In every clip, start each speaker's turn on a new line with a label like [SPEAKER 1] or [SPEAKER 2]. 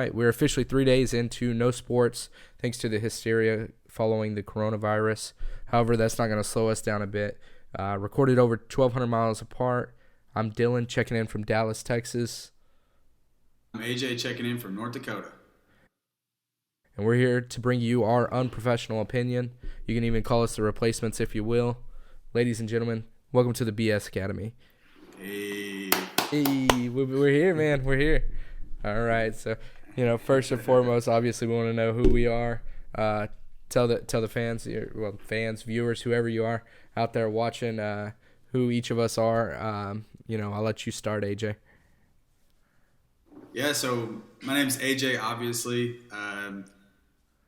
[SPEAKER 1] right. We're officially 3 days into no sports thanks to the hysteria following the coronavirus. However, that's not going to slow us down a bit. Recorded over 1,200 miles apart. I'm Dylan checking in from Dallas, Texas.
[SPEAKER 2] I'm AJ checking in from North Dakota.
[SPEAKER 1] And we're here to bring you our unprofessional opinion. You can even call us the replacements if you will. Ladies and gentlemen, welcome to the BS Academy.
[SPEAKER 2] Hey.
[SPEAKER 1] Hey, we're here, man. We're here. All right. So, first and foremost, obviously, we want to know who we are. Tell the fans, fans, viewers, whoever you are out there watching, who each of us are. I'll let you start, AJ.
[SPEAKER 2] Yeah, so my name's AJ, obviously.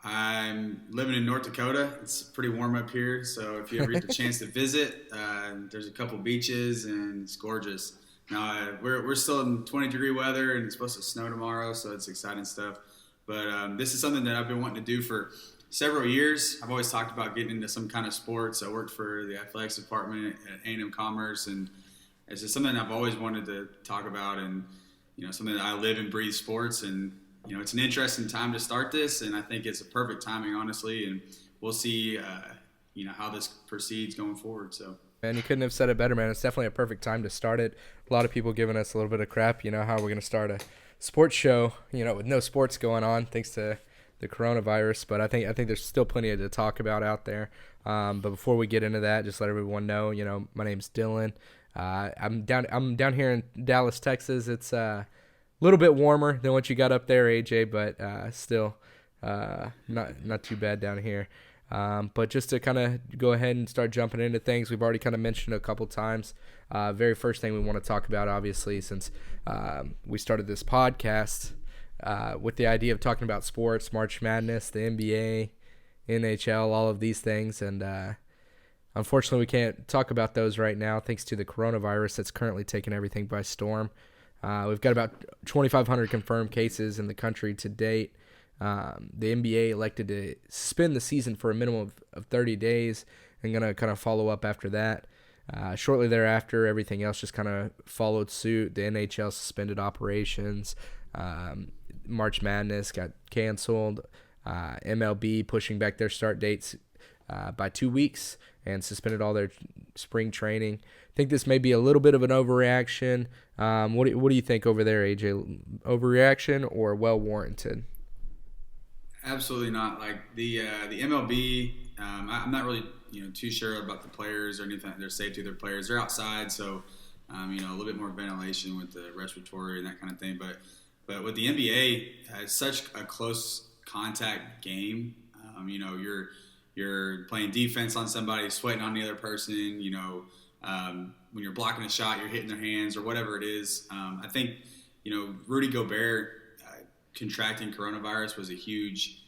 [SPEAKER 2] I'm living in North Dakota. It's pretty warm up here, so if you ever get the chance to visit, there's a couple beaches, and it's gorgeous. Now, we're still in 20-degree weather, and it's supposed to snow tomorrow, so it's exciting stuff. But this is something that I've been wanting to do for several years. I've always talked about getting into some kind of sports. I worked for the athletics department at A&M Commerce, and it's just something I've always wanted to talk about, and something that I live and breathe sports, and it's an interesting time to start this, and I think it's a perfect timing, honestly, and we'll see, how this proceeds going forward. So.
[SPEAKER 1] Man, you couldn't have said it better, man. It's definitely a perfect time to start it. A lot of people giving us a little bit of crap, how we're going to start a sports show, with no sports going on thanks to the coronavirus. But I think there's still plenty to talk about out there. But before we get into that, just let everyone know, my name's Dylan. I'm down here in Dallas, Texas. It's a little bit warmer than what you got up there, AJ, but still not too bad down here. But just to kind of go ahead and start jumping into things, we've already kind of mentioned a couple times. Very first thing we want to talk about, obviously, since we started this podcast with the idea of talking about sports, March Madness, the NBA, NHL, all of these things. And unfortunately, we can't talk about those right now thanks to the coronavirus that's currently taking everything by storm. We've got about 2,500 confirmed cases in the country to date. The NBA elected to suspend the season for a minimum of 30 days and going to kind of follow up after that. Shortly thereafter, everything else just kind of followed suit. The NHL suspended operations. March Madness got canceled. MLB pushing back their start dates by 2 weeks and suspended all their spring training. I think this may be a little bit of an overreaction. What do you think over there, AJ? Overreaction or well warranted?
[SPEAKER 2] Absolutely not. Like the MLB, I'm not really too sure about the players or anything. Their safety of their players. They're outside, so a little bit more ventilation with the respiratory and that kind of thing. But with the NBA, it's such a close contact game. You're playing defense on somebody, sweating on the other person. When you're blocking a shot, you're hitting their hands or whatever it is. I think Rudy Gobert contracting coronavirus was a huge,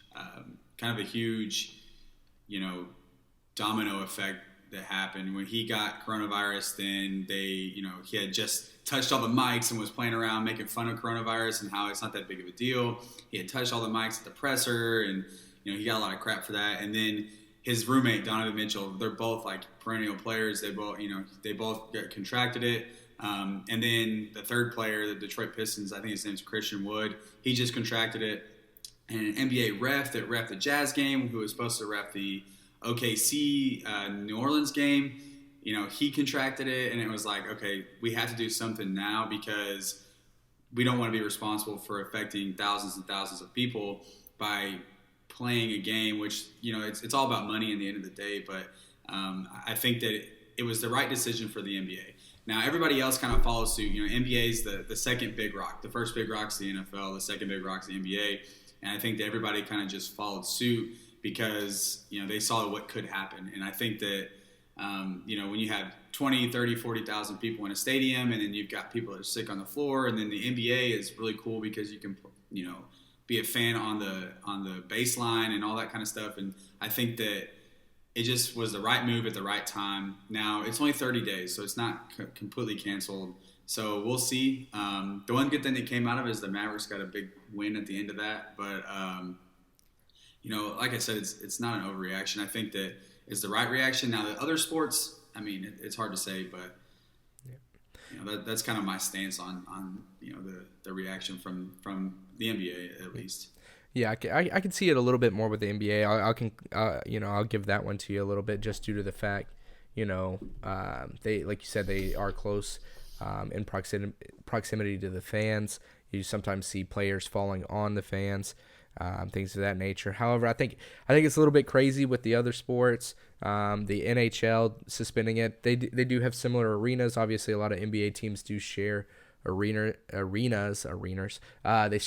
[SPEAKER 2] domino effect that happened. When he got coronavirus, then he had just touched all the mics and was playing around making fun of coronavirus and how it's not that big of a deal. He had touched all the mics at the presser, and he got a lot of crap for that. And then his roommate Donovan Mitchell, they're both like perennial players. They both contracted it. And then the third player, the Detroit Pistons, I think his name's Christian Wood. He just contracted it. And an NBA ref that ref the Jazz game, who was supposed to ref the OKC New Orleans game, he contracted it. And it was like, okay, we have to do something now because we don't want to be responsible for affecting thousands and thousands of people by playing a game, which, it's all about money in the end of the day. But I think that it was the right decision for the NBA. Now, everybody else kind of follows suit. NBA is the second big rock. The first big rock's the NFL. The second big rock's the NBA. And I think that everybody kind of just followed suit because, they saw what could happen. And I think that, when you have 20, 30, 40,000 people in a stadium and then you've got people that are sick on the floor, and then the NBA is really cool because you can, be a fan on the baseline and all that kind of stuff. And I think that it just was the right move at the right time. Now, it's only 30 days, so it's not completely canceled. So we'll see. The one good thing that came out of it is the Mavericks got a big win at the end of that. But, like I said, it's not an overreaction. I think that it's the right reaction. Now, the other sports, it's hard to say, but that's kind of my stance on the reaction from the NBA at least.
[SPEAKER 1] Yeah, I can see it a little bit more with the NBA. I'll give that one to you a little bit just due to the fact, they, like you said, they are close in proximity to the fans. You sometimes see players falling on the fans, things of that nature. However, I think it's a little bit crazy with the other sports. The NHL suspending it. They do have similar arenas. Obviously, a lot of NBA teams do share arenas. They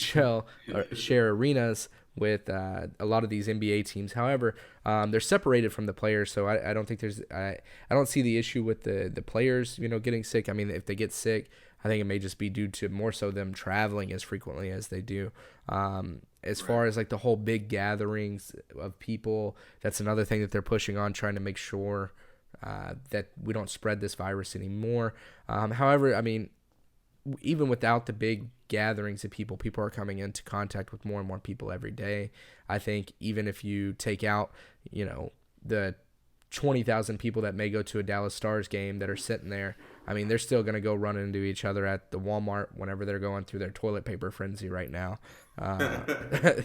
[SPEAKER 1] share arenas with a lot of these NBA teams. However, they're separated from the players, so I don't think I don't see the issue with the players getting sick. I mean, if they get sick, I think it may just be due to more so them traveling as frequently as they do. As far as like the whole big gatherings of people, that's another thing that they're pushing on, trying to make sure that we don't spread this virus anymore. However, I mean, even without the big gatherings of people are coming into contact with more and more people every day. I think even if you take out, the 20,000 people that may go to a Dallas Stars game that are sitting there, I mean, they're still going to go run into each other at the Walmart whenever they're going through their toilet paper frenzy right now.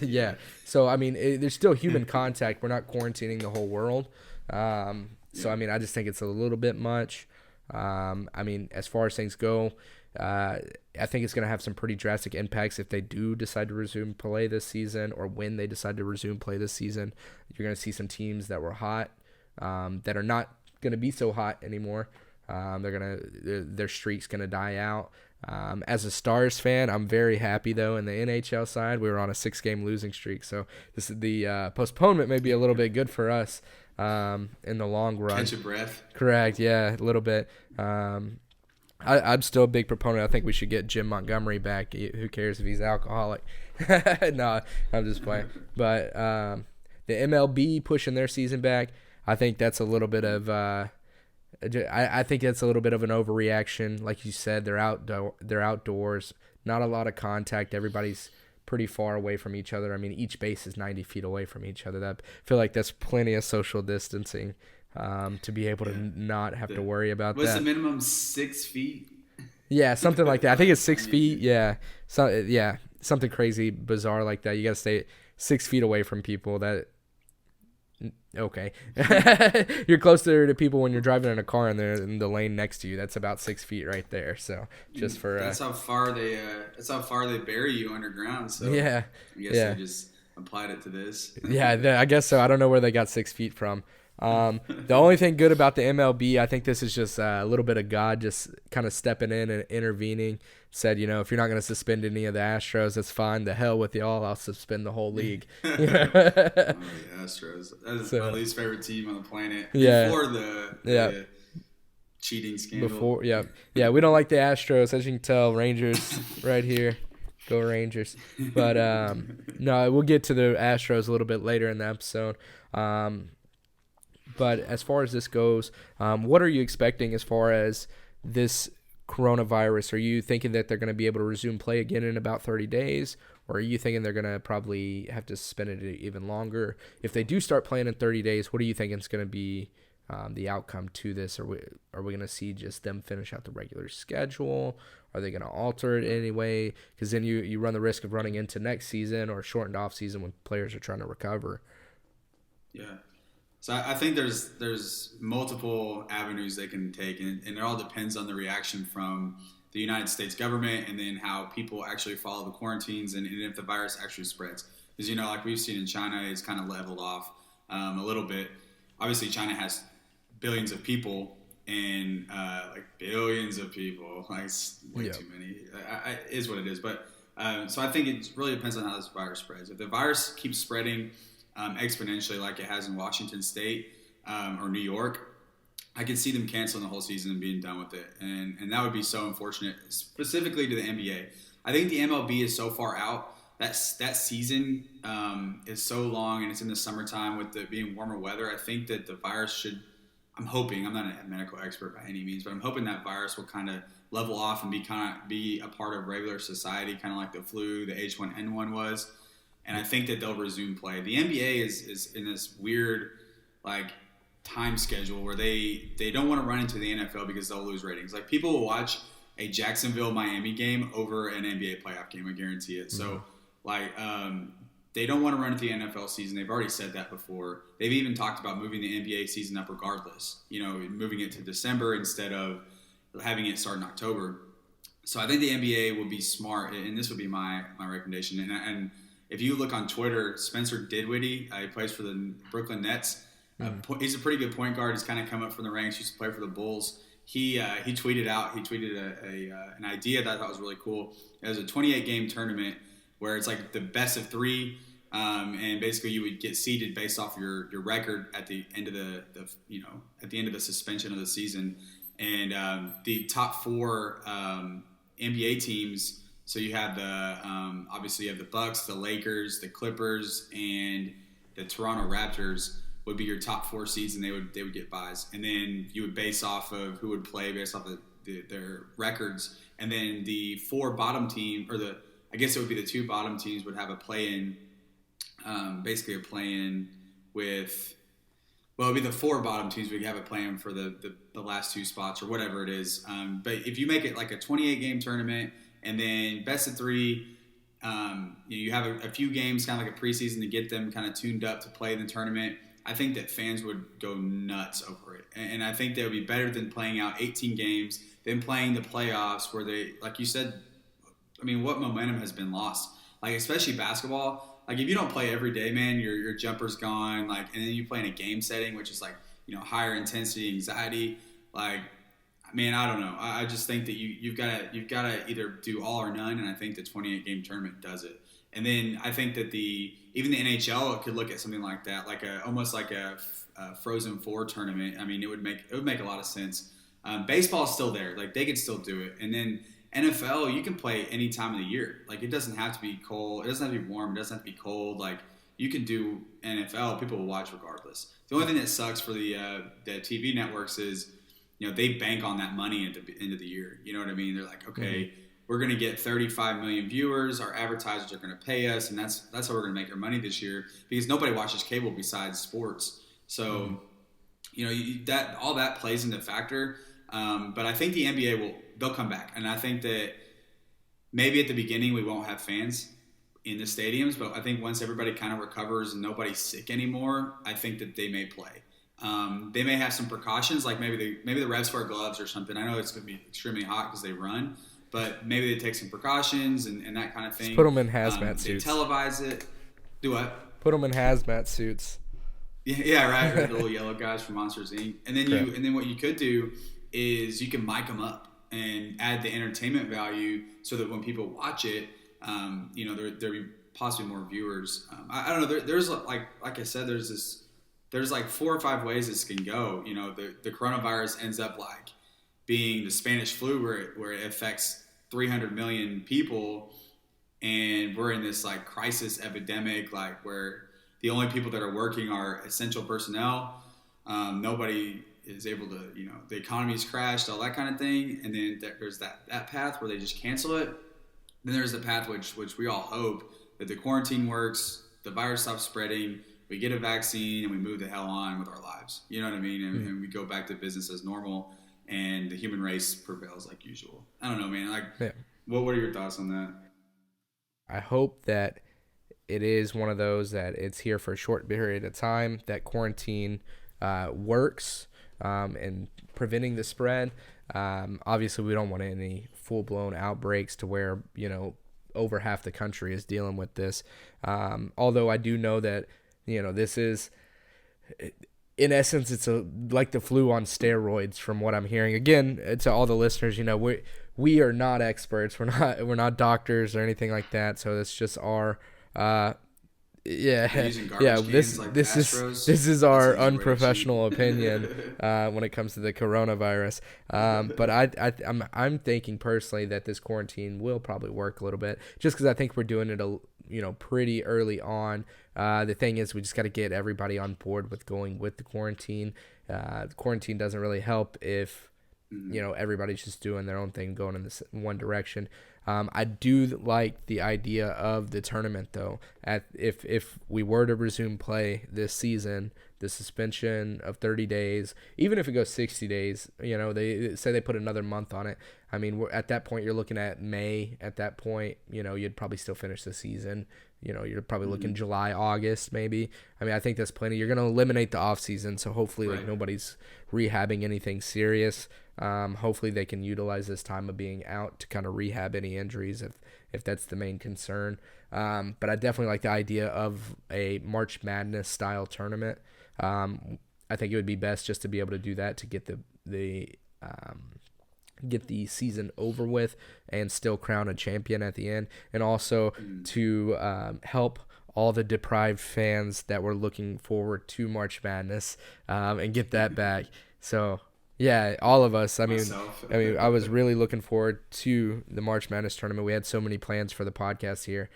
[SPEAKER 1] Yeah. So, I mean, there's still human contact. We're not quarantining the whole world. So, I mean, I just think it's a little bit much. I mean, as far as things go, I think it's going to have some pretty drastic impacts if they do decide to resume play this season, or when they decide to resume play this season. You're going to see some teams that were hot that are not going to be so hot anymore. Their streak's going to die out. As a Stars fan, I'm very happy though. In the NHL side, we were on a 6-game losing streak, so this is the postponement may be a little bit good for us in the long run.
[SPEAKER 2] Catch your breath.
[SPEAKER 1] Correct. Yeah, a little bit. I'm still a big proponent. I think we should get Jim Montgomery back. Who cares if he's alcoholic? No, I'm just playing. But the MLB pushing their season back, I think that's a little bit of I think that's a little bit of an overreaction. Like you said, they're outdoors, not a lot of contact. Everybody's pretty far away from each other. I mean, each base is 90 feet away from each other. I feel like that's plenty of social distancing. To be able to not have to worry about
[SPEAKER 2] What's
[SPEAKER 1] that.
[SPEAKER 2] the minimum, 6 feet?
[SPEAKER 1] Yeah, something like that. I think it's 6 feet. Yeah, something crazy, bizarre like that. You got to stay 6 feet away from people. Okay, you're closer to people when you're driving in a car and they're in the lane next to you. That's about 6 feet right there. So just for
[SPEAKER 2] that's how far they bury you underground. So
[SPEAKER 1] yeah,
[SPEAKER 2] I guess they just applied it to this.
[SPEAKER 1] Yeah, I guess so. I don't know where they got 6 feet from. The only thing good about the MLB, I think this is just a little bit of God just kind of stepping in and intervening. Said, if you're not going to suspend any of the Astros, that's fine. The hell with y'all. I'll suspend the whole league.
[SPEAKER 2] The Astros. That is my least favorite team on the planet.
[SPEAKER 1] Yeah.
[SPEAKER 2] Before the cheating scandal.
[SPEAKER 1] Yeah. We don't like the Astros, as you can tell. Rangers right here. Go Rangers. But no, we'll get to the Astros a little bit later in the episode. But as far as this goes, what are you expecting as far as this coronavirus? Are you thinking that they're going to be able to resume play again in about 30 days? Or are you thinking they're going to probably have to suspend it even longer? If they do start playing in 30 days, what are you thinking is going to be the outcome to this? Are we going to see just them finish out the regular schedule? Are they going to alter it anyway? Because then you run the risk of running into next season or shortened off season when players are trying to recover.
[SPEAKER 2] Yeah. So I think there's multiple avenues they can take, and it all depends on the reaction from the United States government, and then how people actually follow the quarantines, and if the virus actually spreads. Because like we've seen in China, it's kind of leveled off a little bit. Obviously, China has billions of people, and billions of people, way too many. Is what it is. But so I think it really depends on how this virus spreads. If the virus keeps spreading exponentially like it has in Washington State or New York, I could see them canceling the whole season and being done with it. And that would be so unfortunate, specifically to the NBA. I think the MLB is so far out. That season is so long, and it's in the summertime with it being warmer weather. I think that the virus should – I'm hoping – I'm not a medical expert by any means, but I'm hoping that virus will kind of level off and be a part of regular society, kind of like the flu, the H1N1 was. And I think that they'll resume play. The NBA is in this weird time schedule where they don't want to run into the NFL because they'll lose ratings. People will watch a Jacksonville-Miami game over an NBA playoff game, I guarantee it. So Like, they don't want to run at the NFL season. They've already said that before. They've even talked about moving the NBA season up regardless. Moving it to December instead of having it start in October. So I think the NBA will be smart, and this would be my recommendation. And if you look on Twitter, Spencer Dinwiddie, he plays for the Brooklyn Nets. He's a pretty good point guard. He's kind of come up from the ranks. He used to play for the Bulls. He tweeted an idea that I thought was really cool. It was a 28-game tournament where it's like the best of three, and basically you would get seeded based off your record at the end of the suspension of the season, and the top four NBA teams. So you have obviously you have the Bucks, the Lakers, the Clippers, and the Toronto Raptors would be your top four seeds, and they would get buys. And then you would base off of who would play based off of their records. And then the four bottom team, I guess it would be the two bottom teams would have a play-in, basically a play-in with, well, it would be the four bottom teams would have a play-in for the last two spots or whatever it is. But if you make it like a 28-game tournament and then best of three, you have a few games, kind of like a preseason to get them kind of tuned up to play in the tournament, I think that fans would go nuts over it. And I think that would be better than playing out 18 games, than playing the playoffs where they, like you said, I mean, what momentum has been lost? Like, especially basketball. Like, if you don't play every day, man, your jumper's gone. Like, and then you play in a game setting, which is like, higher intensity, anxiety. Like, man, I don't know. I just think that you've got to either do all or none, and I think the 28-game tournament does it. And then I think that even the NHL could look at something like that, like almost like a Frozen Four tournament. I mean, it would make a lot of sense. Baseball is still there; like they could still do it. And then NFL, you can play any time of the year. Like it doesn't have to be cold. It doesn't have to be warm. It doesn't have to be cold. Like you can do NFL. People will watch regardless. The only thing that sucks for the TV networks is, they bank on that money at the end of the year. You know what I mean? They're like, okay. Mm-hmm. We're going to get 35 million viewers. Our advertisers are going to pay us, and that's how we're going to make our money this year because nobody watches cable besides sports. So, that all that plays into factor. But I think the NBA they'll come back, and I think that maybe at the beginning we won't have fans in the stadiums, but I think once everybody kind of recovers and nobody's sick anymore, I think that they may play. They may have some precautions, like maybe the refs wear gloves or something. I know it's going to be extremely hot because they run. But maybe they take some precautions and that kind of thing.
[SPEAKER 1] Just put them in hazmat suits.
[SPEAKER 2] They televise it. Do what?
[SPEAKER 1] Put them in hazmat suits.
[SPEAKER 2] Yeah, right. Or the little yellow guys from Monsters Inc. And then what you could do is you can mic them up and add the entertainment value so that when people watch it, there'll be possibly more viewers. I don't know. There's like I said, there's like 4 or 5 ways this can go. The coronavirus ends up like being the Spanish flu where it affects 300 million people, and we're in this like crisis epidemic, like where the only people that are working are essential personnel. Nobody is able to, the economy's crashed, all that kind of thing. And then there's that path where they just cancel it. Then there's the path which we all hope that the quarantine works, the virus stops spreading, we get a vaccine, and we move the hell on with our lives. You know what I mean? And we go back to business as normal. And the human race prevails like usual. I don't know, man. What are your thoughts on that?
[SPEAKER 1] I hope that it is one of those that it's here for a short period of time, that quarantine works in preventing the spread. Obviously, we don't want any full-blown outbreaks to where, over half the country is dealing with this. Although I do know that, this is... in essence, it's like the flu on steroids from what I'm hearing. Again, to all the listeners, we are not experts. We're not doctors or anything like that. So it's just our this is our unprofessional opinion when it comes to the coronavirus. But I'm thinking personally that this quarantine will probably work a little bit, just because I think we're doing it pretty early on. The thing is, we just got to get everybody on board with going with the quarantine. The quarantine doesn't really help if everybody's just doing their own thing, going in this one direction. I do like the idea of the tournament, though. If we were to resume play this season, the suspension of 30 days, even if it goes 60 days, they say they put another month on it. I mean, at that point, you're looking at May. At that point, you'd probably still finish the season. You're probably looking July, August, maybe. I mean, I think that's plenty. You're going to eliminate the off season, so hopefully,
[SPEAKER 2] Right.
[SPEAKER 1] nobody's rehabbing anything serious. Hopefully, they can utilize this time of being out to kind of rehab any injuries if that's the main concern. But I definitely like the idea of a March Madness style tournament. I think it would be best just to be able to do that to get get the season over with and still crown a champion at the end, and also to help all the deprived fans that were looking forward to March Madness and get that back. So yeah, all of us.
[SPEAKER 2] Myself.
[SPEAKER 1] I was really looking forward to the March Madness tournament. We had so many plans for the podcast here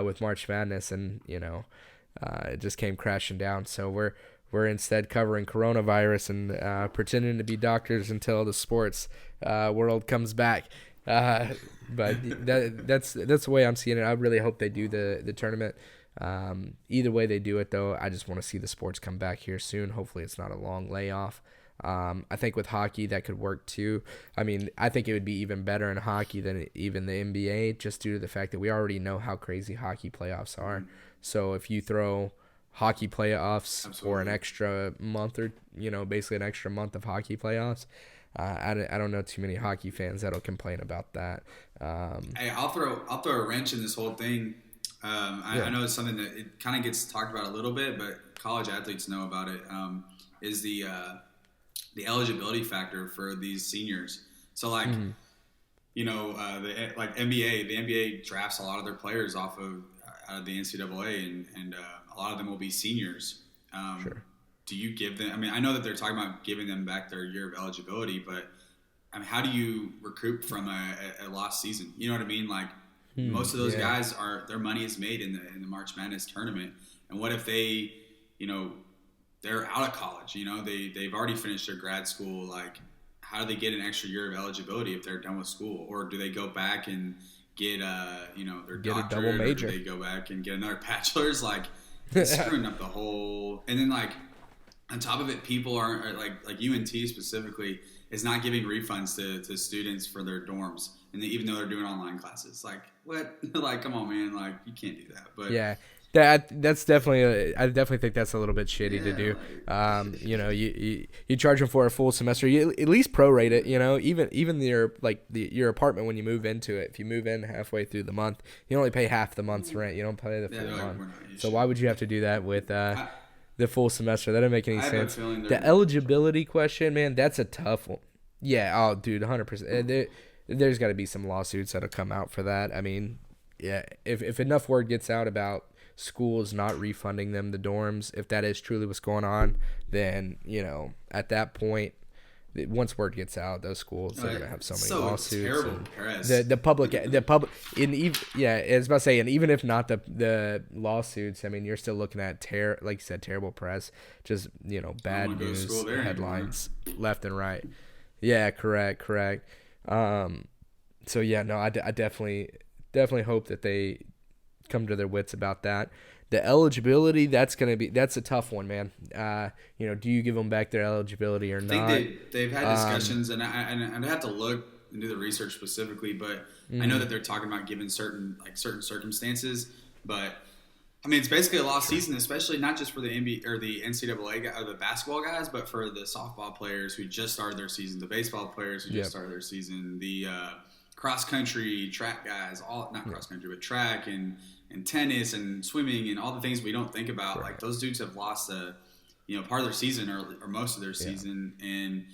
[SPEAKER 1] with March Madness, and it just came crashing down. So we're instead covering coronavirus and pretending to be doctors until the sports world comes back. But that's the way I'm seeing it. I really hope they do the tournament. Either way they do it, though, I just want to see the sports come back here soon. Hopefully it's not a long layoff. I think with hockey that could work too. I mean, I think it would be even better in hockey than even the NBA, just due to the fact that we already know how crazy hockey playoffs are. So if you throw hockey playoffs for an extra month, or basically an extra month of hockey playoffs, I don't know too many hockey fans that'll complain about that.
[SPEAKER 2] Hey, I'll throw a wrench in this whole thing. I know it's something that it kind of gets talked about a little bit, but college athletes know about it. Is the eligibility factor for these seniors. So like, the NBA drafts a lot of their players out of the NCAA, and a lot of them will be seniors.
[SPEAKER 1] Sure.
[SPEAKER 2] Do you give them? I mean, I know that they're talking about giving them back their year of eligibility, but I mean, how do you recoup from a lost season? You know what I mean? Like most of those guys their money is made in the March Madness tournament, and what if they, they're out of college, they've already finished their grad school. Like, how do they get an extra year of eligibility if they're done with school? Or do they go back and get their doctorate,
[SPEAKER 1] a double major?
[SPEAKER 2] Or do they go back and get another bachelor's? Like, it's screwing up the whole. And then like on top of it, people are like UNT specifically is not giving refunds to students for their dorms, and even though they're doing online classes. Like, what? Like, come on, man! Like, you can't do that. But
[SPEAKER 1] yeah. That's definitely I definitely think that's a little bit shitty to do. You charge them for a full semester. You at least prorate it. Even your apartment when you move into it. If you move in halfway through the month, you only pay half the month's rent. You don't pay the full month. So why would you have to do that with the full semester? That doesn't make any sense. The eligibility question, man, that's a tough one. Yeah. Oh, dude, 100%. There's got to be some lawsuits that'll come out for that. I mean, yeah. If enough word gets out about schools not refunding them the dorms, if that is truly what's going on, then at that point, once word gets out, those schools are gonna have so many lawsuits.
[SPEAKER 2] Terrible press.
[SPEAKER 1] The public, I was about to say, and even if not the lawsuits, I mean, you're still looking at like you said, terrible press, just bad news headlines left and right. Yeah, correct. So yeah, no, I definitely hope that they come to their wits about that. The eligibility, that's a tough one, man. Do you give them back their eligibility or not?
[SPEAKER 2] I think they've had discussions, and I'd have to look and do the research specifically, but I know that they're talking about giving certain circumstances. But I mean, it's basically a lost season, especially not just for the NBA or the NCAA or the basketball guys, but for the softball players who just started their season, the baseball players who just started their season, the cross country, track guys, cross country, but track and tennis and swimming and all the things we don't think about. Right. Like those dudes have lost part of their season or most of their season, and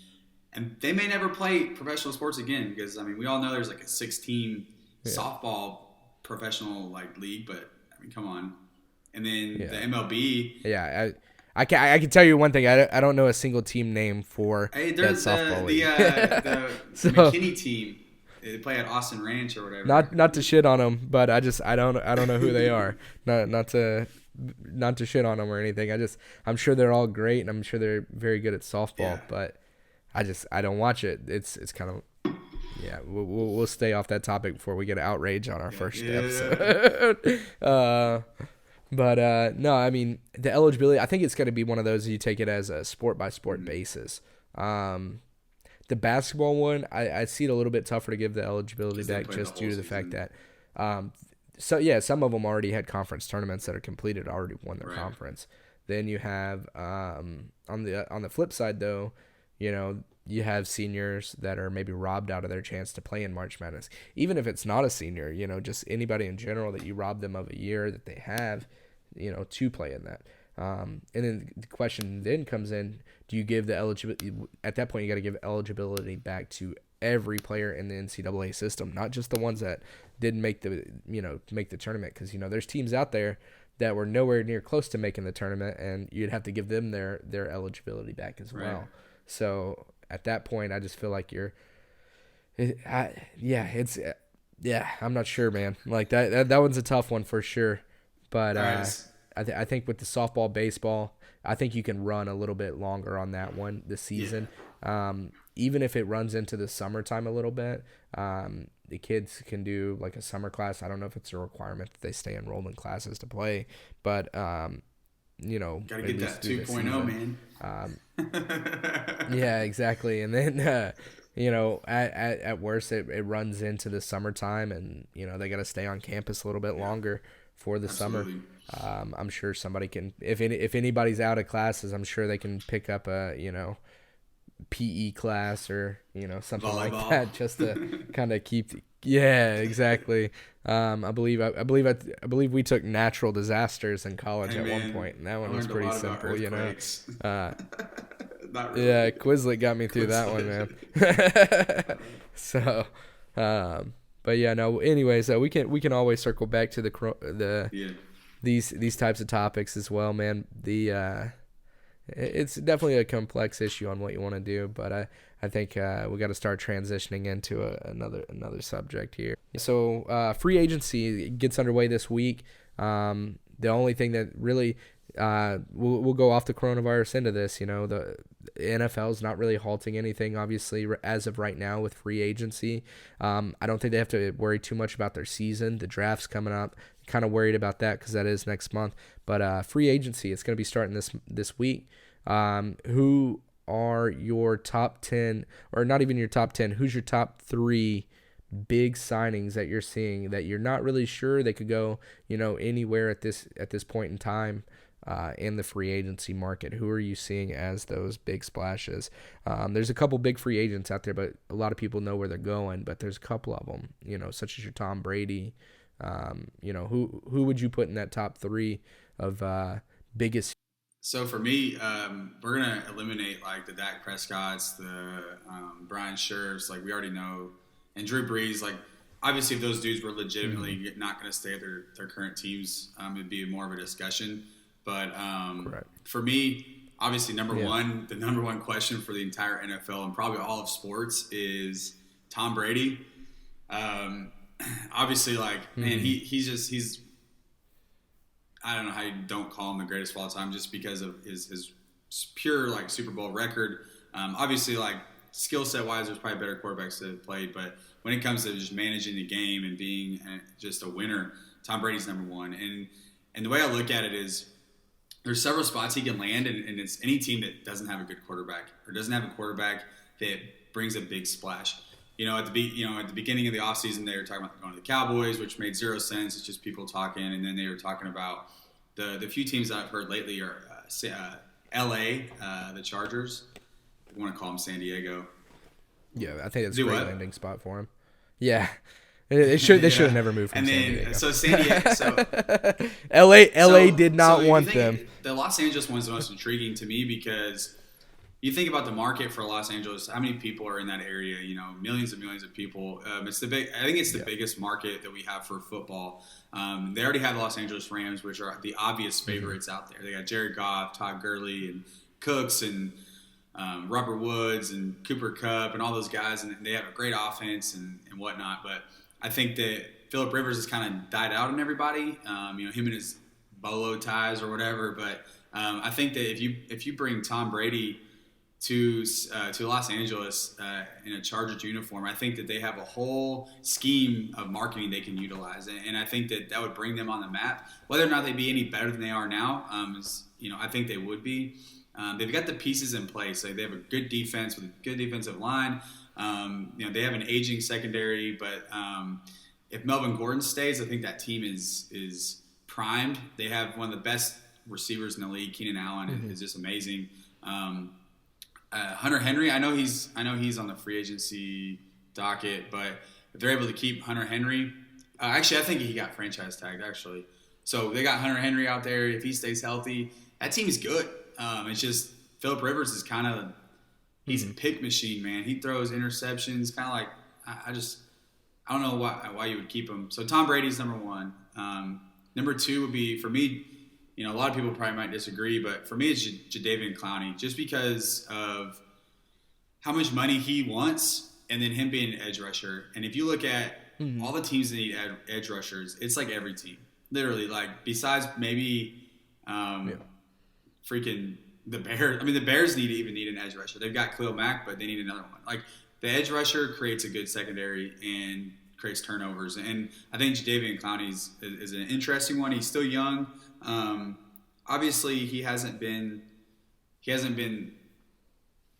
[SPEAKER 2] they may never play professional sports again, because I mean, we all know there's like a 6-team softball professional league, but I mean, come on. And then the MLB.
[SPEAKER 1] Yeah, I can tell you one thing. I don't know a single team name for that softball league.
[SPEAKER 2] The McKinney team. They play at Austin Ranch or whatever.
[SPEAKER 1] Not to shit on them, but I don't know who they are. Not to shit on them or anything. I'm sure they're all great, and I'm sure they're very good at softball. But I don't watch it. It's kind of We'll stay off that topic before we get outrage on our first episode. But no, I mean the eligibility. I think it's going to be one of those you take it as a sport by sport
[SPEAKER 2] Mhm.
[SPEAKER 1] basis. Um, the basketball one, I see it a little bit tougher to give the eligibility
[SPEAKER 2] Because they
[SPEAKER 1] back
[SPEAKER 2] played the
[SPEAKER 1] just due
[SPEAKER 2] whole
[SPEAKER 1] to the fact
[SPEAKER 2] season.
[SPEAKER 1] that, um, so yeah, some of them already had conference tournaments that are completed, already won their
[SPEAKER 2] Right.
[SPEAKER 1] conference. Then you have on the flip side though, you have seniors that are maybe robbed out of their chance to play in March Madness. Even if it's not a senior, just anybody in general that you rob them of a year that they have, to play in that. And then the question then comes in: do you give the eligibility at that point? You got to give eligibility back to every player in the NCAA system, not just the ones that didn't make the tournament. Because there's teams out there that were nowhere near close to making the tournament, and you'd have to give them their eligibility back as
[SPEAKER 2] Right.
[SPEAKER 1] well. So at that point, I just feel like yeah, yeah, I'm not sure, man. Like that one's a tough one for sure. But
[SPEAKER 2] All right.
[SPEAKER 1] I think with the softball, baseball, I think you can run a little bit longer on that one this
[SPEAKER 2] Yeah.
[SPEAKER 1] season. Even if it runs into the summertime a little bit, the kids can do like a summer class. I don't know if it's a requirement that they stay enrolled in classes to play, but
[SPEAKER 2] Got to
[SPEAKER 1] at
[SPEAKER 2] get
[SPEAKER 1] least
[SPEAKER 2] that
[SPEAKER 1] through the
[SPEAKER 2] 2.0,
[SPEAKER 1] season.
[SPEAKER 2] man.
[SPEAKER 1] Um, yeah, exactly. And then at worst it runs into the summertime, and they got to stay on campus a little bit
[SPEAKER 2] Yeah.
[SPEAKER 1] longer for the summer.
[SPEAKER 2] Absolutely.
[SPEAKER 1] I'm sure somebody can, if anybody's out of classes, I'm sure they can pick up a PE class or something like
[SPEAKER 2] Volleyball.
[SPEAKER 1] that just to kind of keep. Yeah, exactly. I believe we took natural disasters in college
[SPEAKER 2] Hey,
[SPEAKER 1] at one
[SPEAKER 2] man.
[SPEAKER 1] point, and that
[SPEAKER 2] I
[SPEAKER 1] one was
[SPEAKER 2] learned a
[SPEAKER 1] pretty
[SPEAKER 2] lot about
[SPEAKER 1] simple.
[SPEAKER 2] earthquakes.
[SPEAKER 1] Uh,
[SPEAKER 2] Not really.
[SPEAKER 1] yeah, Quizlet got me through that one,
[SPEAKER 2] Quizlet.
[SPEAKER 1] man. So, um, but yeah, no. Anyways, we can always circle back to the
[SPEAKER 2] Yeah.
[SPEAKER 1] these types of topics as well, man. It's definitely a complex issue on what you want to do, but I think we got to start transitioning into another subject here. So free agency gets underway this week. The only thing that really we'll go off the coronavirus into this. The NFL is not really halting anything, obviously, as of right now with free agency. I don't think they have to worry too much about their season. The draft's coming up. Kind of worried about that because that is next month. But free agency, it's going to be starting this week. Who are your top 10, or not even your top 10? Who's your top three big signings that you're seeing that you're not really sure they could go, anywhere at this point in time? In the free agency market, who are you seeing as those big splashes? There's a couple big free agents out there, but a lot of people know where they're going. But there's a couple of them, such as your Tom Brady. Who would you put in that top three of biggest?
[SPEAKER 2] So for me, we're gonna eliminate like the Dak Prescott's, the Brian Scherfs, like we already know, and Drew Brees. Like obviously, if those dudes were
[SPEAKER 1] Mhm.
[SPEAKER 2] legitimately not going to stay at their current teams, it'd be more of a discussion. But
[SPEAKER 1] Correct.
[SPEAKER 2] for me, obviously,
[SPEAKER 1] Yeah.
[SPEAKER 2] the number one question for the entire NFL and probably all of sports is Tom Brady. Um, obviously, like man,
[SPEAKER 1] Hmm.
[SPEAKER 2] he's I don't know how you don't call him the greatest of all time just because of his pure like Super Bowl record. Obviously, like skill set wise, there's probably better quarterbacks that have played, but when it comes to just managing the game and being just a winner, Tom Brady's number one. And the way I look at it is there's several spots he can land, and it's any team that doesn't have a good quarterback or doesn't have a quarterback that brings a big splash. At the beginning of the offseason, they were talking about going to the Cowboys, which made zero sense. It's just people talking, and then they were talking about the few teams that I've heard lately are L.A., the Chargers. I want to call them San Diego.
[SPEAKER 1] Yeah, I think it's a
[SPEAKER 2] Do
[SPEAKER 1] great
[SPEAKER 2] what?
[SPEAKER 1] landing spot for him. Yeah, they should have
[SPEAKER 2] Yeah,
[SPEAKER 1] never moved from
[SPEAKER 2] and
[SPEAKER 1] San
[SPEAKER 2] then
[SPEAKER 1] Diego.
[SPEAKER 2] so San Diego. So
[SPEAKER 1] LA did
[SPEAKER 2] so
[SPEAKER 1] not
[SPEAKER 2] if you
[SPEAKER 1] want them.
[SPEAKER 2] think the Los Angeles one's the most intriguing to me because you think about the market for Los Angeles, how many people are in that area? Millions and millions of people. It's the big. I think it's the
[SPEAKER 1] Yeah.
[SPEAKER 2] biggest market that we have for football. They already have the Los Angeles Rams, which are the obvious
[SPEAKER 1] Hmm.
[SPEAKER 2] favorites out there. They got Jared Goff, Todd Gurley, and Cooks, and Robert Woods, and Cooper Kupp, and all those guys, and they have a great offense and whatnot. But I think that Philip Rivers has kind of died out on everybody. Him and his bolo ties or whatever. But I think that if you bring Tom Brady to Los Angeles in a Chargers uniform, I think that they have a whole scheme of marketing they can utilize, and I think that that would bring them on the map. Whether or not they'd be any better than they are now, I think they would be. They've got the pieces in place. Like they have a good defense with a good defensive line. They have an aging secondary, but if Melvin Gordon stays, I think that team is primed. They have one of the best receivers in the league. Keenan Allen is just amazing. Hunter Henry, I know he's on the free agency docket, but if they're able to keep Hunter Henry, actually I think he got franchise tagged actually. So they got Hunter Henry out there. If he stays healthy, that team is good. It's just Phillip Rivers is kind of he's a pick machine, man. He throws interceptions, kind of like I don't know why you would keep him. So Tom Brady's number one. Number two would be for me. A lot of people probably might disagree, but for me, it's Jadeveon Clowney, just because of how much money he wants, and then him being an edge rusher. And if you look at all the teams that need edge rushers, it's like every team, literally. Like besides maybe freaking the Bears. I mean, the Bears need an edge rusher. They've got Khalil Mack, but they need another one. Like the edge rusher creates a good secondary and creates turnovers. And I think Jadeveon Clowney is an interesting one. He's still young. Obviously, he hasn't been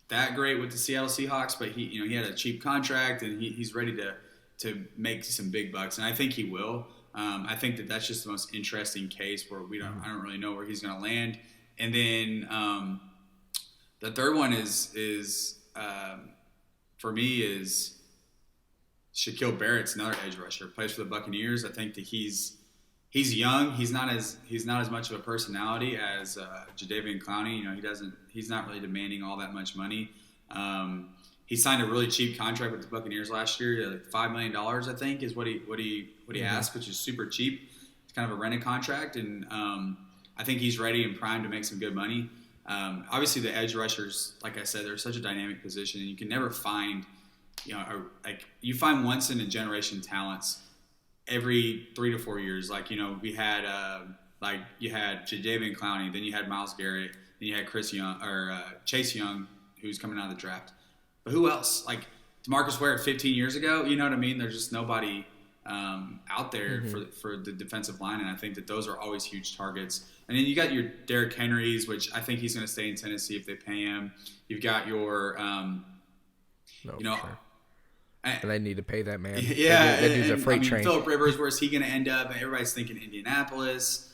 [SPEAKER 2] that great with the Seattle Seahawks, but he had a cheap contract and he's ready to make some big bucks, and I think he will. I think that's just the most interesting case where I don't really know where he's going to land. And then the third one is for me is Shaquille Barrett's another edge rusher, plays for the Buccaneers. I think that he's young. He's not as much of a personality as Jadeveon Clowney. He's not really demanding all that much money. He signed a really cheap contract with the Buccaneers last year, like $5 million, I think, is what he asked, which is super cheap. It's kind of a rented contract, and I think he's ready and primed to make some good money. Obviously, the edge rushers, like I said, they're such a dynamic position, and you can never find, you find once in a generation talents every 3 to 4 years. Like, we had you had Jadeveon Clowney, then you had Myles Garrett, then you had Chase Young, who's coming out of the draft. But who else? Like DeMarcus Ware 15 years ago, you know what I mean? There's just nobody out there for the defensive line, and I think that those are always huge targets. And then you got your Derrick Henrys, which I think he's going to stay in Tennessee if they pay him. You've got your,
[SPEAKER 1] sure. And they need to pay that man.
[SPEAKER 2] Yeah,
[SPEAKER 1] that dude's a freight train.
[SPEAKER 2] Phillip Rivers, where's he going to end up? Everybody's thinking Indianapolis.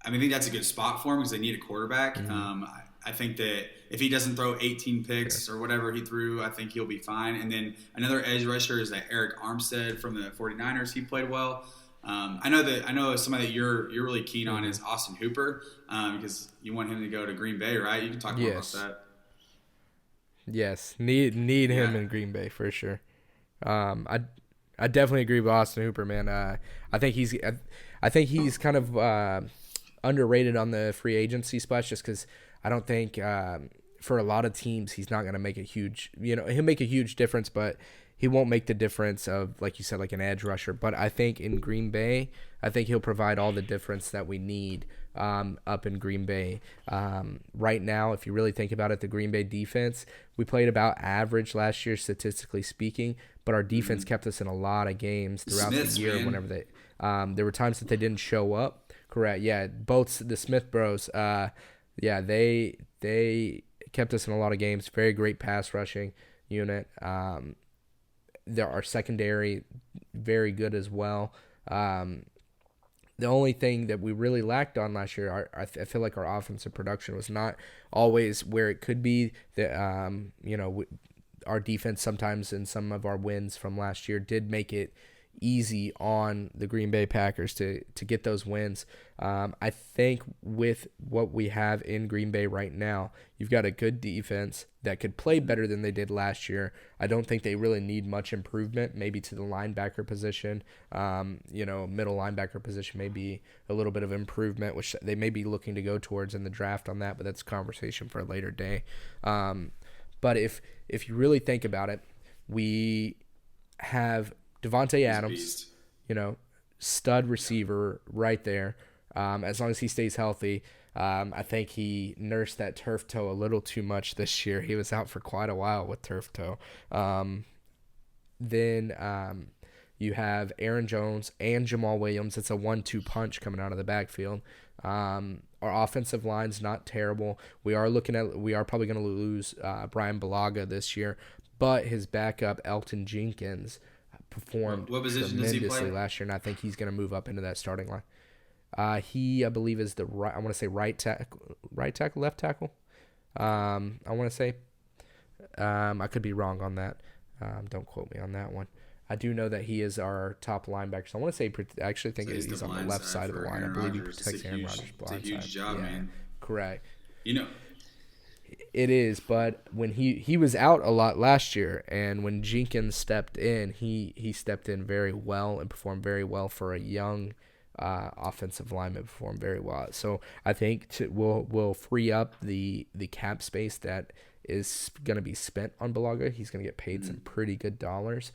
[SPEAKER 2] I think that's a good spot for him because they need a quarterback. I think that if he doesn't throw 18 picks or whatever he threw, I think he'll be fine. And then another edge rusher is that Eric Armstead from the 49ers. He played well. I know somebody that you're really keen on is Austin Hooper because you want him to go to Green Bay, right? You can talk more about that.
[SPEAKER 1] Yes, need him in Green Bay for sure. I definitely agree with Austin Hooper, man. I think he's kind of underrated on the free agency splash just because I don't think for a lot of teams he's not going to make a huge, he'll make a huge difference, but he won't make the difference of, like you said, like an edge rusher. But I think in Green Bay, I think he'll provide all the difference that we need up in Green Bay. Right now, if you really think about it, the Green Bay defense, we played about average last year, statistically speaking, but our defense kept us in a lot of games throughout the year. Man. Whenever they, there were times that they didn't show up. Correct. Yeah. Both the Smith bros. They kept us in a lot of games. Very great pass rushing unit. Our secondary, very good as well. The only thing that we really lacked on last year, I feel like our offensive production was not always where it could be. Our defense sometimes in some of our wins from last year did make it easy on the Green Bay Packers to get those wins. I think with what we have in Green Bay right now, you've got a good defense that could play better than they did last year. I don't think they really need much improvement, maybe to the linebacker position. Middle linebacker position may be a little bit of improvement, which they may be looking to go towards in the draft on that, but that's a conversation for a later day. But if you really think about it, we have Devontae Adams, stud receiver right there. As long as he stays healthy, I think he nursed that turf toe a little too much this year. He was out for quite a while with turf toe. Then you have Aaron Jones and Jamal Williams. It's a 1-2 punch coming out of the backfield. Our offensive line's not terrible. We are probably going to lose Brian Bulaga this year, but his backup Elton Jenkins performed
[SPEAKER 2] what position does he
[SPEAKER 1] tremendously
[SPEAKER 2] play?
[SPEAKER 1] last year, and I think he's going to move up into that starting line. He, I believe, is the right. I want to say right tackle, left tackle. I want to say. I could be wrong on that. Don't quote me on that one. I do know that he is our top linebacker. So I want to say, I actually think he's on the left side of the line. I believe he protects Aaron Rodgers' blind
[SPEAKER 2] side. It's a huge job,
[SPEAKER 1] yeah,
[SPEAKER 2] man.
[SPEAKER 1] Correct.
[SPEAKER 2] You know,
[SPEAKER 1] it is, but when he was out a lot last year, and when Jenkins stepped in, he stepped in very well and performed very well for a young offensive lineman. Performed very well. So I think we'll free up the cap space that is going to be spent on Bulaga. He's going to get paid some pretty good dollars.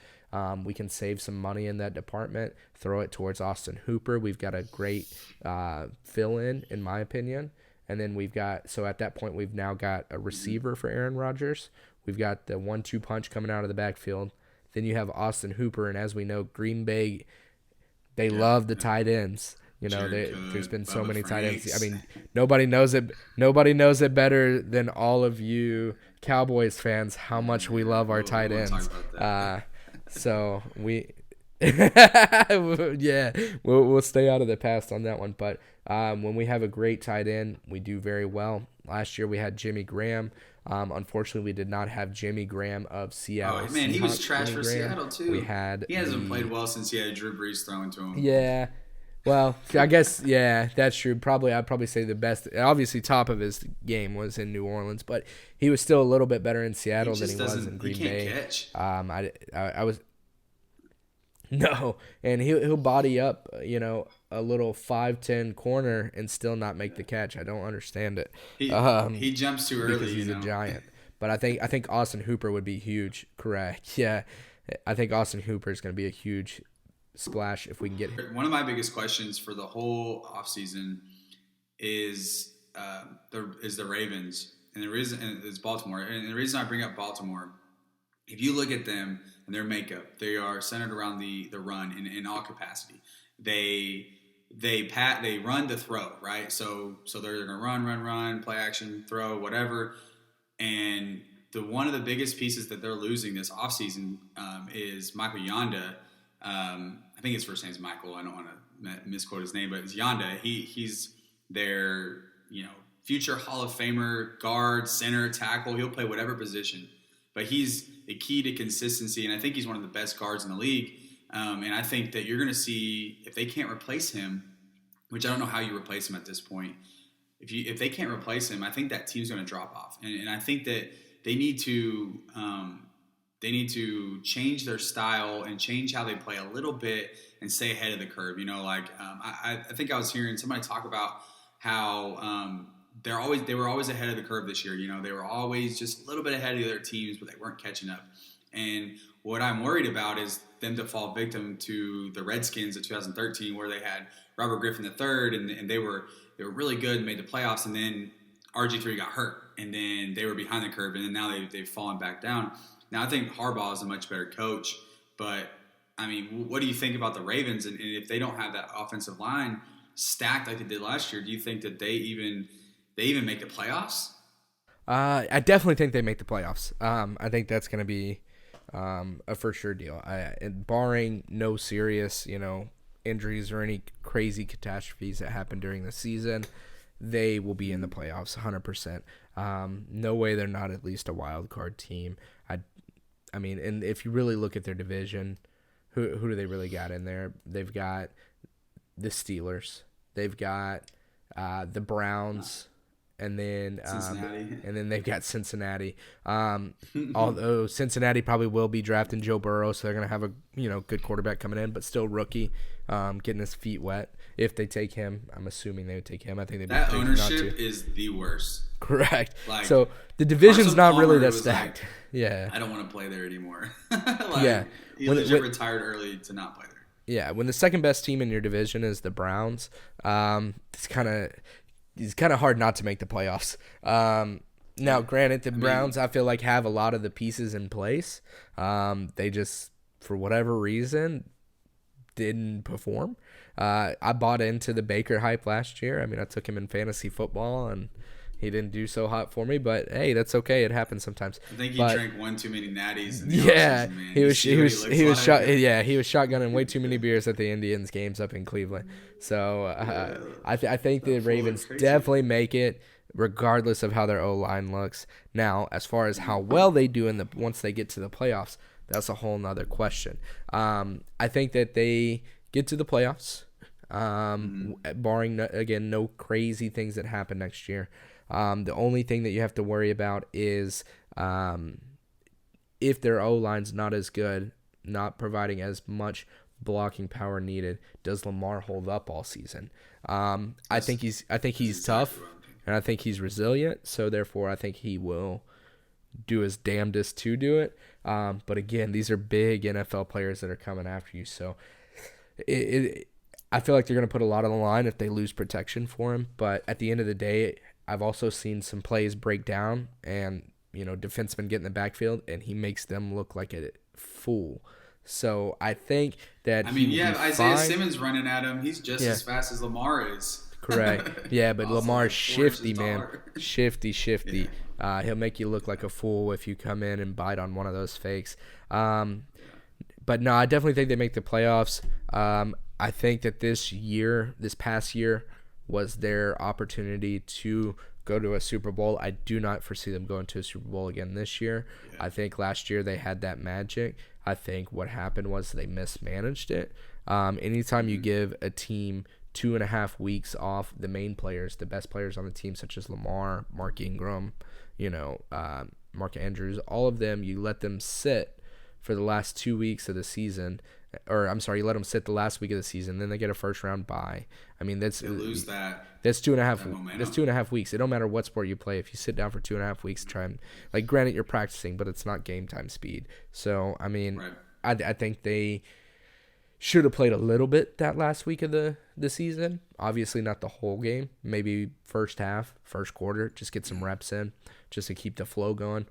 [SPEAKER 1] We can save some money in that department, throw it towards Austin Hooper. We've got a great fill-in my opinion. And then at that point, we've now got a receiver for Aaron Rodgers. We've got the 1-2 punch coming out of the backfield. Then you have Austin Hooper, and as we know, Green Bay, they love the tight ends. You know, there's been so many tight ends. I mean, nobody knows it. Nobody knows it better than all of you Cowboys fans how much we love our tight ends. So we, yeah, we'll stay out of the past on that one. But when we have a great tight end, we do very well. Last year we had Jimmy Graham. Unfortunately, we did not have Jimmy Graham of Seattle.
[SPEAKER 2] Oh man, he was trash for Seattle too. He hasn't played well since he had Drew Brees throwing to him.
[SPEAKER 1] Yeah. Well, I guess, yeah, that's true. I'd probably say the best, obviously top of his game was in New Orleans, but he was still a little bit better in Seattle than he was in Green Bay.
[SPEAKER 2] Catch.
[SPEAKER 1] I was no, and he'll body up, a little 5'10" corner and still not make the catch. I don't understand it.
[SPEAKER 2] He jumps too early
[SPEAKER 1] because he's a giant. But I think Austin Hooper would be huge. Correct. Yeah, I think Austin Hooper is going to be a huge splash if we can get him.
[SPEAKER 2] One of my biggest questions for the whole offseason is the Ravens, and the reason is Baltimore. And the reason I bring up Baltimore, if you look at them and their makeup, they are centered around the run in all capacity. They run to throw, right? So they're gonna run, play action, throw, whatever. And one of the biggest pieces that they're losing this offseason is Michael Yanda. I think his first name is Michael. I don't want to misquote his name, but it's Yanda. He's their future Hall of Famer, guard, center, tackle. He'll play whatever position, but he's the key to consistency, and I think he's one of the best guards in the league. And I think that you're going to see, if they can't replace him, which I don't know how you replace him at this point. If they can't replace him, I think that team's going to drop off, and I think that they need to. They need to change their style and change how they play a little bit and stay ahead of the curve. I think I was hearing somebody talk about how they were always ahead of the curve this year. They were always just a little bit ahead of the other teams, but they weren't catching up. And what I'm worried about is them to fall victim to the Redskins of 2013, where they had Robert Griffin III, and they were really good and made the playoffs, and then RG3 got hurt, and then they were behind the curve, and then now they've fallen back down. Now, I think Harbaugh is a much better coach, but, I mean, what do you think about the Ravens? And if they don't have that offensive line stacked like they did last year, do you think that they even make the playoffs?
[SPEAKER 1] I definitely think they make the playoffs. I think that's going to be a for sure deal. Barring no serious, injuries or any crazy catastrophes that happen during the season, they will be in the playoffs 100%. No way they're not at least a wild card team. I mean, and if you really look at their division, who do they really got in there? They've got the Steelers. They've got the Browns. And then they've got Cincinnati. Although Cincinnati probably will be drafting Joe Burrow, so they're gonna have a good quarterback coming in, but still rookie, getting his feet wet. If they take him, I'm assuming they would take him. I think
[SPEAKER 2] that ownership is the worst.
[SPEAKER 1] Correct. So the division's
[SPEAKER 2] Carson
[SPEAKER 1] not
[SPEAKER 2] Palmer
[SPEAKER 1] really that stacked. Yeah.
[SPEAKER 2] I don't want to play there anymore.
[SPEAKER 1] Yeah.
[SPEAKER 2] He legit retired early to not play there.
[SPEAKER 1] Yeah. When the second best team in your division is the Browns, it's kind of. it's kind of hard not to make the playoffs. Now, granted, the Browns, I feel like, have a lot of the pieces in place. They just, for whatever reason, didn't perform. I bought into the Baker hype last year. I mean, I took him in fantasy football, and he didn't do so hot for me. But hey, that's okay. It happens sometimes.
[SPEAKER 2] I think he drank one too many natties. In the
[SPEAKER 1] yeah,
[SPEAKER 2] offseason, man.
[SPEAKER 1] he was
[SPEAKER 2] like?
[SPEAKER 1] shotgunning way too many beers at the Indians games up in Cleveland. So I think the Ravens definitely make it, regardless of how their O-line looks. Now, as far as how well they do once they get to the playoffs, that's a whole nother question. I think that they get to the playoffs, barring, again, no crazy things that happen next year. The only thing that you have to worry about is if their O-line's not as good, not providing as much blocking power needed, does Lamar hold up all season? I think he's tough, and I think he's resilient. So therefore, I think he will do his damnedest to do it. But again, these are big NFL players that are coming after you. So I feel like they're going to put a lot on the line if they lose protection for him. But at the end of the day, I've also seen some plays break down and, defensemen get in the backfield, and he makes them look like a fool. So I think that
[SPEAKER 2] Isaiah Simmons running at him. He's just as fast as Lamar is.
[SPEAKER 1] Correct. Yeah, but Lamar's
[SPEAKER 2] like
[SPEAKER 1] shifty, man.
[SPEAKER 2] taller.
[SPEAKER 1] Shifty.
[SPEAKER 2] Yeah.
[SPEAKER 1] He'll make you look like a fool if you come in and bite on one of those fakes. But no, I definitely think they make the playoffs. I think that this past year, was their opportunity to go to a Super Bowl. I do not foresee them going to a Super Bowl again this year. Yeah. I think last year they had that magic. I think what happened was they mismanaged it. Anytime you give a team 2.5 weeks off, the main players, the best players on the team, such as Lamar, Mark Ingram, Mark Andrews, all of them, you let them sit for the last 2 weeks of the season. Or I'm sorry, you let them sit the last week of the season, then they get a first round bye. I mean, that's 2.5. That's 2.5 weeks. It don't matter what sport you play. If you sit down for 2.5 weeks, try and granted you're practicing, but it's not game time speed. So I mean, right. I think they should have played a little bit that last week of the season. Obviously not the whole game. Maybe first half, first quarter, just get some reps in, just to keep the flow going.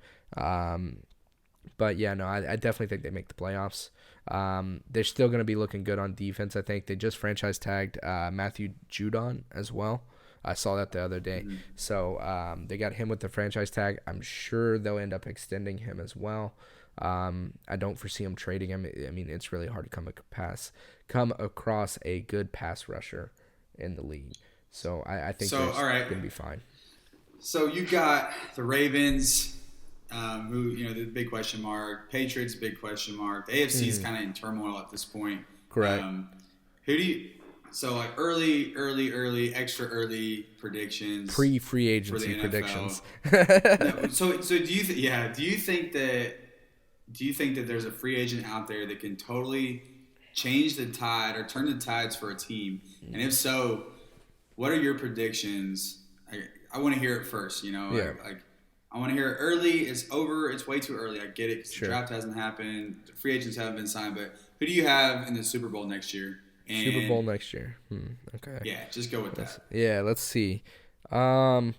[SPEAKER 1] But yeah, no, I definitely think they make the playoffs. They're still going to be looking good on defense. I think they just franchise tagged Matthew Judon as well. I saw that the other day. Mm-hmm. So they got him with the franchise tag. I'm sure they'll end up extending him as well. I don't foresee him trading him. I mean, it's really hard to come across a good pass rusher in the league. So I think they're going to be fine.
[SPEAKER 2] So you got the Ravens. Who, the big question mark. Patriots, big question mark. The AFC is kind of in turmoil at this point.
[SPEAKER 1] Correct.
[SPEAKER 2] Early, extra early predictions.
[SPEAKER 1] Pre-free agency predictions.
[SPEAKER 2] So do you think that there's a free agent out there that can totally change the tide or turn the tides for a team? And if so, what are your predictions? I want to hear it first, I want to hear it early. It's over. It's way too early. I get it. Sure. The draft hasn't happened. The free agents haven't been signed. But who do you have in the Super Bowl next year?
[SPEAKER 1] Super Bowl next year. Okay.
[SPEAKER 2] Yeah, just go with that.
[SPEAKER 1] Yeah, let's see. As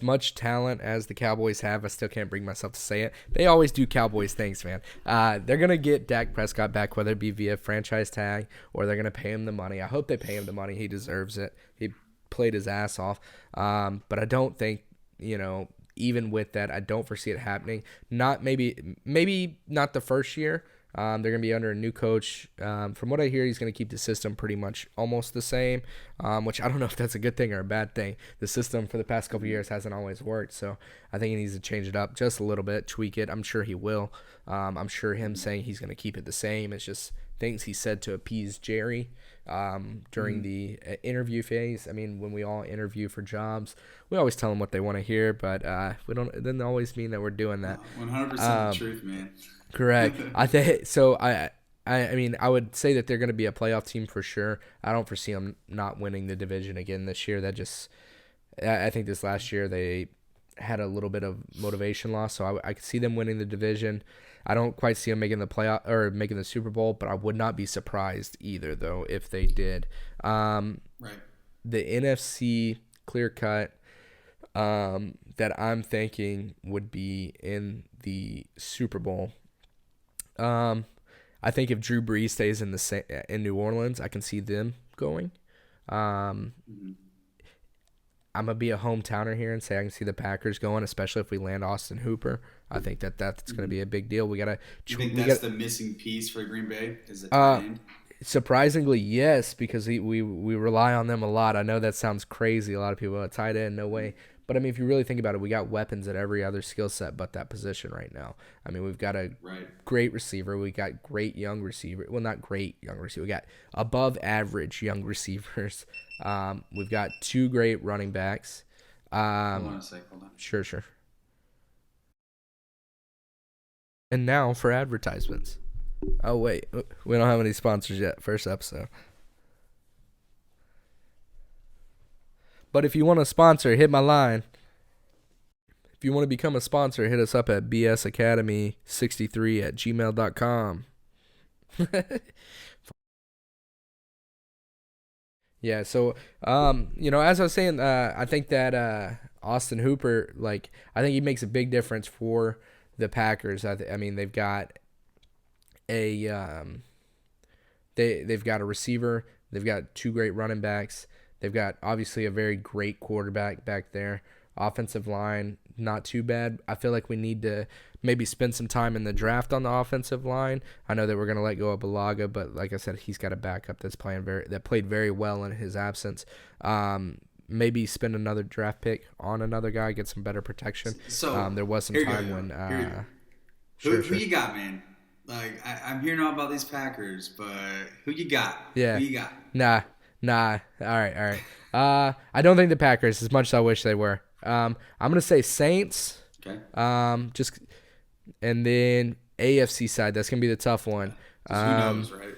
[SPEAKER 1] much talent as the Cowboys have, I still can't bring myself to say it. They always do Cowboys things, man. They're going to get Dak Prescott back, whether it be via franchise tag or they're going to pay him the money. I hope they pay him the money. He deserves it. He played his ass off. But I don't think, even with that, I don't foresee it happening. Maybe not the first year. They're going to be under a new coach. From what I hear, he's going to keep the system pretty much almost the same, which I don't know if that's a good thing or a bad thing. The system for the past couple of years hasn't always worked, so I think he needs to change it up just a little bit, tweak it. I'm sure he will. I'm sure him saying he's going to keep it the same. It's just things he said to appease Jerry during the interview phase. I mean, when we all interview for jobs, we always tell them what they want to hear, but we don't. It doesn't always mean that we're doing that.
[SPEAKER 2] 100% the truth, man.
[SPEAKER 1] Correct. I think so. I mean, I would say that they're going to be a playoff team for sure. I don't foresee them not winning the division again this year. I think this last year they had a little bit of motivation loss, so I could see them winning the division. I don't quite see them making the playoff or making the Super Bowl, but I would not be surprised either, though, if they did.
[SPEAKER 2] Right.
[SPEAKER 1] the NFC clear cut that I'm thinking would be in the Super Bowl. I think if Drew Brees stays in New Orleans, I can see them going. Um,
[SPEAKER 2] Mhm.
[SPEAKER 1] I'm gonna be a hometowner here and say I can see the Packers going, especially if we land Austin Hooper. I think that's gonna be a big deal.
[SPEAKER 2] You think
[SPEAKER 1] We
[SPEAKER 2] that's
[SPEAKER 1] got
[SPEAKER 2] the missing piece for Green Bay? Is the tight
[SPEAKER 1] uh
[SPEAKER 2] end?
[SPEAKER 1] surprisingly yes, because we rely on them a lot. I know that sounds crazy. A lot of people are tight end, no way. But I mean, if you really think about it, we got weapons at every other skill set but that position right now. I mean, we've got a
[SPEAKER 2] Right.
[SPEAKER 1] great receiver. We got great young receiver. Well, not great young receiver. We got above average young receivers. We've got two great running backs.
[SPEAKER 2] Hold on a sec. Hold on.
[SPEAKER 1] Sure. And now for advertisements. Oh wait, we don't have any sponsors yet. First episode. But if you want to sponsor, hit my line. If you want to become a sponsor, hit us up at bsacademy63@gmail.com. Yeah, so as I was saying, I think that Austin Hooper, I think he makes a big difference for the Packers. I mean, they've got a they've got a receiver, they've got two great running backs, they've got obviously a very great quarterback back there. Offensive line, not too bad. I feel like we need to maybe spend some time in the draft on the offensive line. I know that we're going to let go of Balaga, but like I said, he's got a backup that played very well in his absence. Maybe spend another draft pick on another guy, get some better protection.
[SPEAKER 2] So
[SPEAKER 1] There was some
[SPEAKER 2] here you
[SPEAKER 1] time
[SPEAKER 2] go.
[SPEAKER 1] when
[SPEAKER 2] Who you got, man? Like I'm hearing all about these Packers, but who you got?
[SPEAKER 1] Yeah.
[SPEAKER 2] Who you got?
[SPEAKER 1] Nah. All right. I don't think the Packers, as much as I wish they were. I'm gonna say Saints.
[SPEAKER 2] Okay.
[SPEAKER 1] And then AFC side, that's gonna be the tough one.
[SPEAKER 2] 'Cause who knows, right?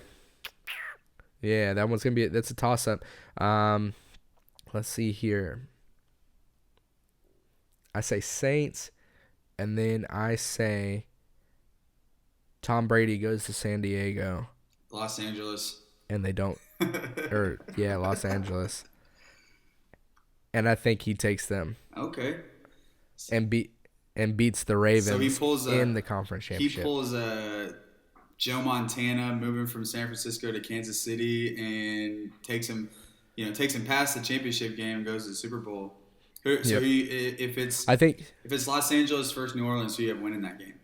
[SPEAKER 1] Yeah, that's a toss up. Let's see here. I say Saints, and then I say Tom Brady goes to San Diego,
[SPEAKER 2] Los Angeles.
[SPEAKER 1] and they don't. Los Angeles. And I think he takes them
[SPEAKER 2] Okay.
[SPEAKER 1] and beats the Ravens
[SPEAKER 2] So he pulls
[SPEAKER 1] in the conference
[SPEAKER 2] He
[SPEAKER 1] championship.
[SPEAKER 2] pulls a Joe Montana moving from San Francisco to Kansas City and takes him past the championship game and goes to the Super Bowl. So
[SPEAKER 1] Yep.
[SPEAKER 2] if it's Los Angeles versus New Orleans, who you have winning that game?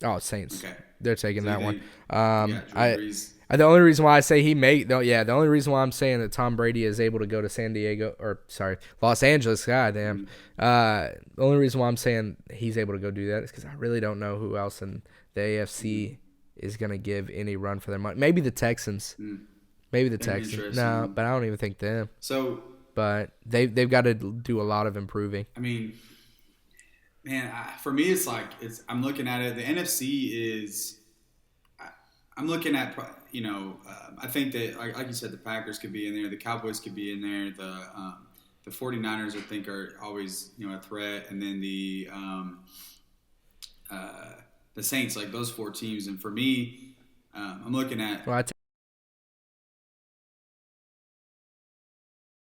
[SPEAKER 1] Oh, Saints.
[SPEAKER 2] Okay.
[SPEAKER 1] They're taking
[SPEAKER 2] So
[SPEAKER 1] that
[SPEAKER 2] you
[SPEAKER 1] one.
[SPEAKER 2] think- yeah, Drew Brees.
[SPEAKER 1] The only reason why I say the only reason why I'm saying that Tom Brady is able to go to Los Angeles, goddamn. The only reason why I'm saying he's able to go do that is because I really don't know who else in the AFC is going to give any run for their money. Maybe the Texans. Maybe the Texans.
[SPEAKER 2] interesting.
[SPEAKER 1] No, but I don't even think them.
[SPEAKER 2] So
[SPEAKER 1] But they've got to do a lot of improving.
[SPEAKER 2] I mean, man, for me, I'm looking at it. The NFC is. I'm looking at, I think that, like you said, the Packers could be in there, the Cowboys could be in there, the 49ers I think are always a threat, and then the Saints, like those four teams. And for me, I'm looking at.
[SPEAKER 1] Well, I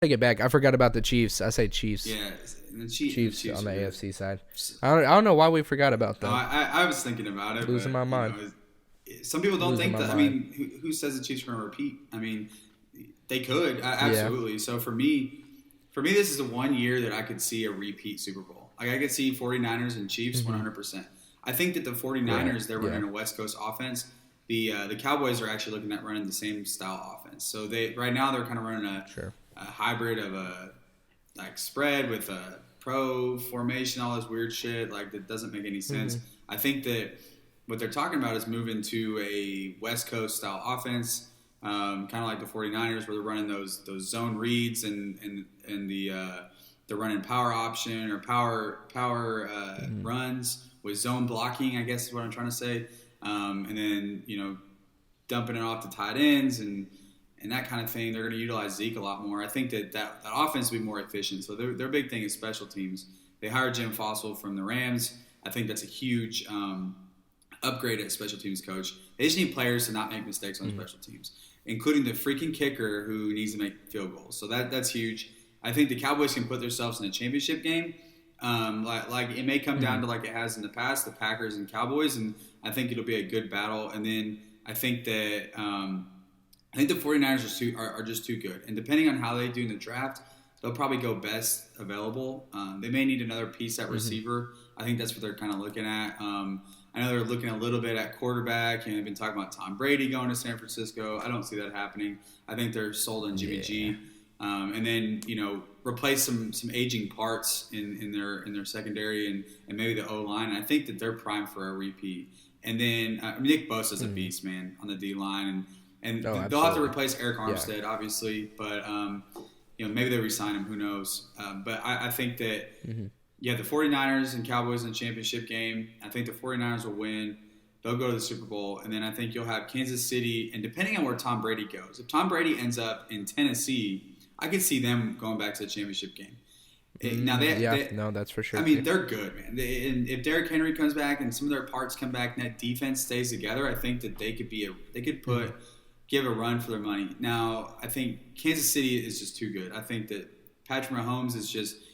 [SPEAKER 1] take it back. I forgot about the Chiefs. I say Chiefs.
[SPEAKER 2] Yeah, and the
[SPEAKER 1] Chiefs
[SPEAKER 2] the
[SPEAKER 1] on the
[SPEAKER 2] are good.
[SPEAKER 1] AFC side. I don't know why we forgot about
[SPEAKER 2] No,
[SPEAKER 1] them.
[SPEAKER 2] I was thinking about it.
[SPEAKER 1] Losing my mind.
[SPEAKER 2] Some people don't
[SPEAKER 1] Losing
[SPEAKER 2] think
[SPEAKER 1] my
[SPEAKER 2] that. I
[SPEAKER 1] mind.
[SPEAKER 2] mean, who says the Chiefs are going to repeat? I mean, they could absolutely. So for me, this is the one year that I could see a repeat Super Bowl. Like I could see 49ers and Chiefs 100%. I think that the 49ers, they're running a West Coast offense. The Cowboys are actually looking at running the same style offense. So right now they're kind of running a hybrid of a spread with a pro formation, all this weird shit. Like that doesn't make any sense. I think that what they're talking about is moving to a West Coast style offense, kind of like the 49ers, where they're running those zone reads and they're running power option or power runs with zone blocking, I guess is what I'm trying to say, and then dumping it off to tight ends and that kind of thing. They're going to utilize Zeke a lot more. I think that offense will be more efficient. So their big thing is special teams. They hired Jim Fossil from the Rams. I think that's a huge upgrade at special teams coach. They just need players to not make mistakes on special teams. including the freaking kicker who needs to make field goals. So that's huge. I think the Cowboys can put themselves in a championship game. Like it may come down to like it has in the past, the Packers and Cowboys, and I think it'll be a good battle. And then I think that I think the 49ers are just too good. And depending on how they do in the draft, they'll probably go best available. They may need another piece at receiver. I think that's what they're kind of looking at. I know they're looking a little bit at quarterback. They've been talking about Tom Brady going to San Francisco. I don't see that happening. I think they're sold on Jimmy G. And then, replace some aging parts in their secondary and maybe the O-line. And I think that they're primed for a repeat. And then Nick Bosa's a beast, man, on the D-line. And they'll have to replace Eric Armstead, obviously. But, maybe they resign him. Who knows? But I think that, the 49ers and Cowboys in the championship game. I think the 49ers will win. They'll go to the Super Bowl. And then I think you'll have Kansas City. And depending on where Tom Brady goes, if Tom Brady ends up in Tennessee, I could see them going back to the championship game. Now
[SPEAKER 1] that's for sure.
[SPEAKER 2] I mean, they're good, man. And if Derrick Henry comes back and some of their parts come back and that defense stays together, I think that they could give a run for their money. Now, I think Kansas City is just too good. I think that Patrick Mahomes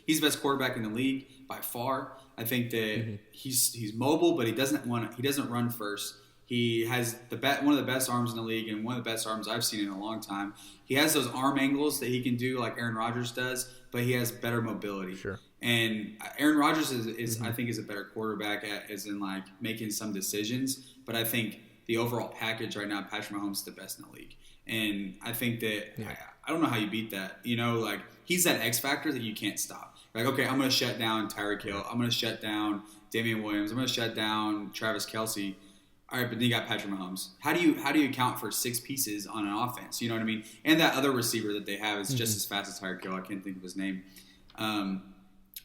[SPEAKER 2] he's the best quarterback in the league by far. I think that he's mobile, but he doesn't run first. He has one of the best arms in the league and one of the best arms I've seen in a long time. He has those arm angles that he can do like Aaron Rodgers does, but he has better mobility.
[SPEAKER 1] Sure.
[SPEAKER 2] And Aaron Rodgers is I think is a better quarterback as in like making some decisions. But I think the overall package right now, Patrick Mahomes is the best in the league. And I think that I don't know how you beat that. Like he's that X factor that you can't stop. Like, okay, I'm going to shut down Tyreek Hill. I'm going to shut down Damian Williams. I'm going to shut down Travis Kelce. All right, but then you got Patrick Mahomes. How do you account for 6 pieces on an offense? You know what I mean? And that other receiver that they have is just as fast as Tyreek Hill. I can't think of his name. And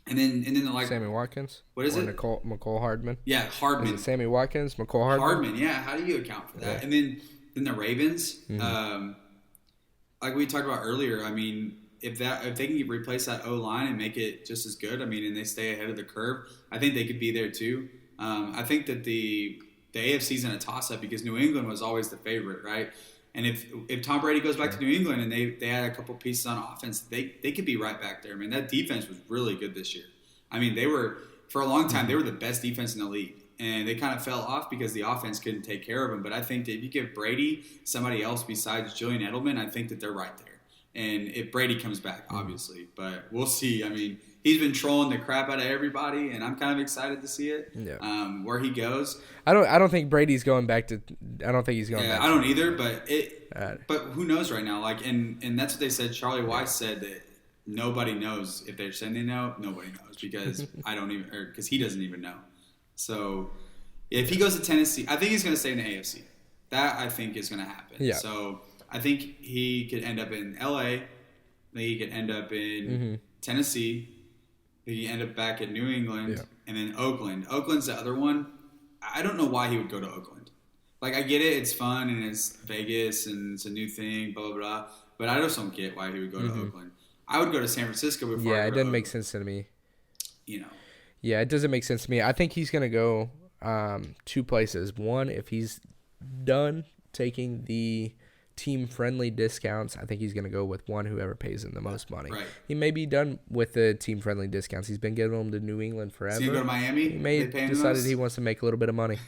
[SPEAKER 2] then like
[SPEAKER 1] Sammy Watkins.
[SPEAKER 2] What is it?
[SPEAKER 1] McCole Hardman.
[SPEAKER 2] Yeah, Hardman.
[SPEAKER 1] Is it Sammy Watkins? McCole Hardman.
[SPEAKER 2] Hardman. Yeah. How do you account for that? Yeah. And then the Ravens. Like we talked about earlier. I mean, if they can replace that O-line and make it just as good, I mean, and they stay ahead of the curve, I think they could be there too. I think that the AFC's in a toss-up because New England was always the favorite, right? And if Tom Brady goes back to New England and they had a couple pieces on offense, they could be right back there. I mean, that defense was really good this year. I mean, for a long time, they were the best defense in the league. And they kind of fell off because the offense couldn't take care of them. But I think that if you give Brady somebody else besides Julian Edelman, I think that they're right there. And if Brady comes back, obviously. But we'll see. I mean, he's been trolling the crap out of everybody, and I'm kind of excited to see it. Yeah. Where he goes.
[SPEAKER 1] I don't think Brady's going back to. I don't think he's going back.
[SPEAKER 2] I don't either. But but who knows right now? Like, and that's what they said. Charlie Weiss said that nobody knows if they're saying they know. Nobody knows because because he doesn't even know. So if he goes to Tennessee, I think he's going to stay in the AFC. That I think is going to happen. Yeah. So I think he could end up in LA. He could end up in Tennessee. He end up back in New England, and then Oakland. Oakland's the other one. I don't know why he would go to Oakland. Like, I get it. It's fun, and it's Vegas, and it's a new thing, blah, blah, blah. But I just don't get why he would go to Oakland. I would go to San Francisco before
[SPEAKER 1] it doesn't make sense to me. Yeah, it doesn't make sense to me. I think he's going to go 2 places. One, if he's done taking the team-friendly discounts, I think he's going to go with whoever pays him the most money.
[SPEAKER 2] Right.
[SPEAKER 1] He may be done with the team-friendly discounts. He's been giving them to New England forever.
[SPEAKER 2] Is he going to go to Miami?
[SPEAKER 1] He may have decided he wants to make a little bit of money.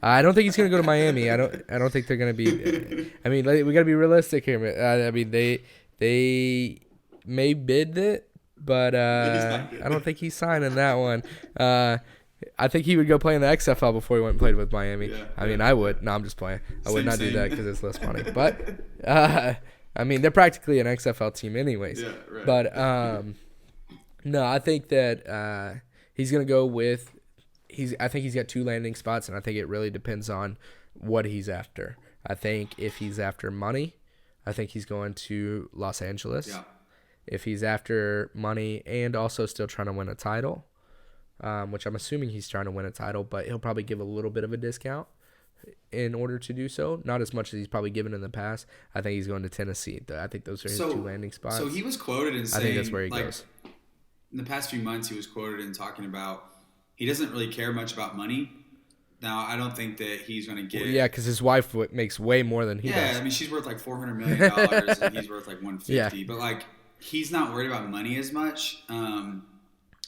[SPEAKER 1] I don't think he's going to go to Miami. I don't think they're going to be. I mean, we got to be realistic here. I mean, they may bid it, but I don't think he's signing that one. I think he would go play in the XFL before he went and played with Miami. Yeah, I mean, I would. No, I'm just playing. I would not do that because it's less money. But, I mean, they're practically an XFL team anyways.
[SPEAKER 2] Yeah, right.
[SPEAKER 1] But, no, I think that he's going to go with – I think he's got 2 landing spots, and I think it really depends on what he's after. I think if he's after money, I think he's going to Los Angeles.
[SPEAKER 2] Yeah.
[SPEAKER 1] If he's after money and also still trying to win a title – which I'm assuming he's trying to win a title, but he'll probably give a little bit of a discount in order to do so. Not as much as he's probably given in the past. I think he's going to Tennessee. I think those are his 2 landing spots.
[SPEAKER 2] So he was quoted in saying,
[SPEAKER 1] I think that's where he goes.
[SPEAKER 2] In the past few months, he was quoted in talking about he doesn't really care much about money, Now, I don't think that he's going to get.
[SPEAKER 1] Yeah, because his wife makes way more than he
[SPEAKER 2] Yeah,
[SPEAKER 1] does.
[SPEAKER 2] I mean, she's worth like $400 million, and he's worth like 150.
[SPEAKER 1] Yeah.
[SPEAKER 2] But like, he's not worried about money as much. I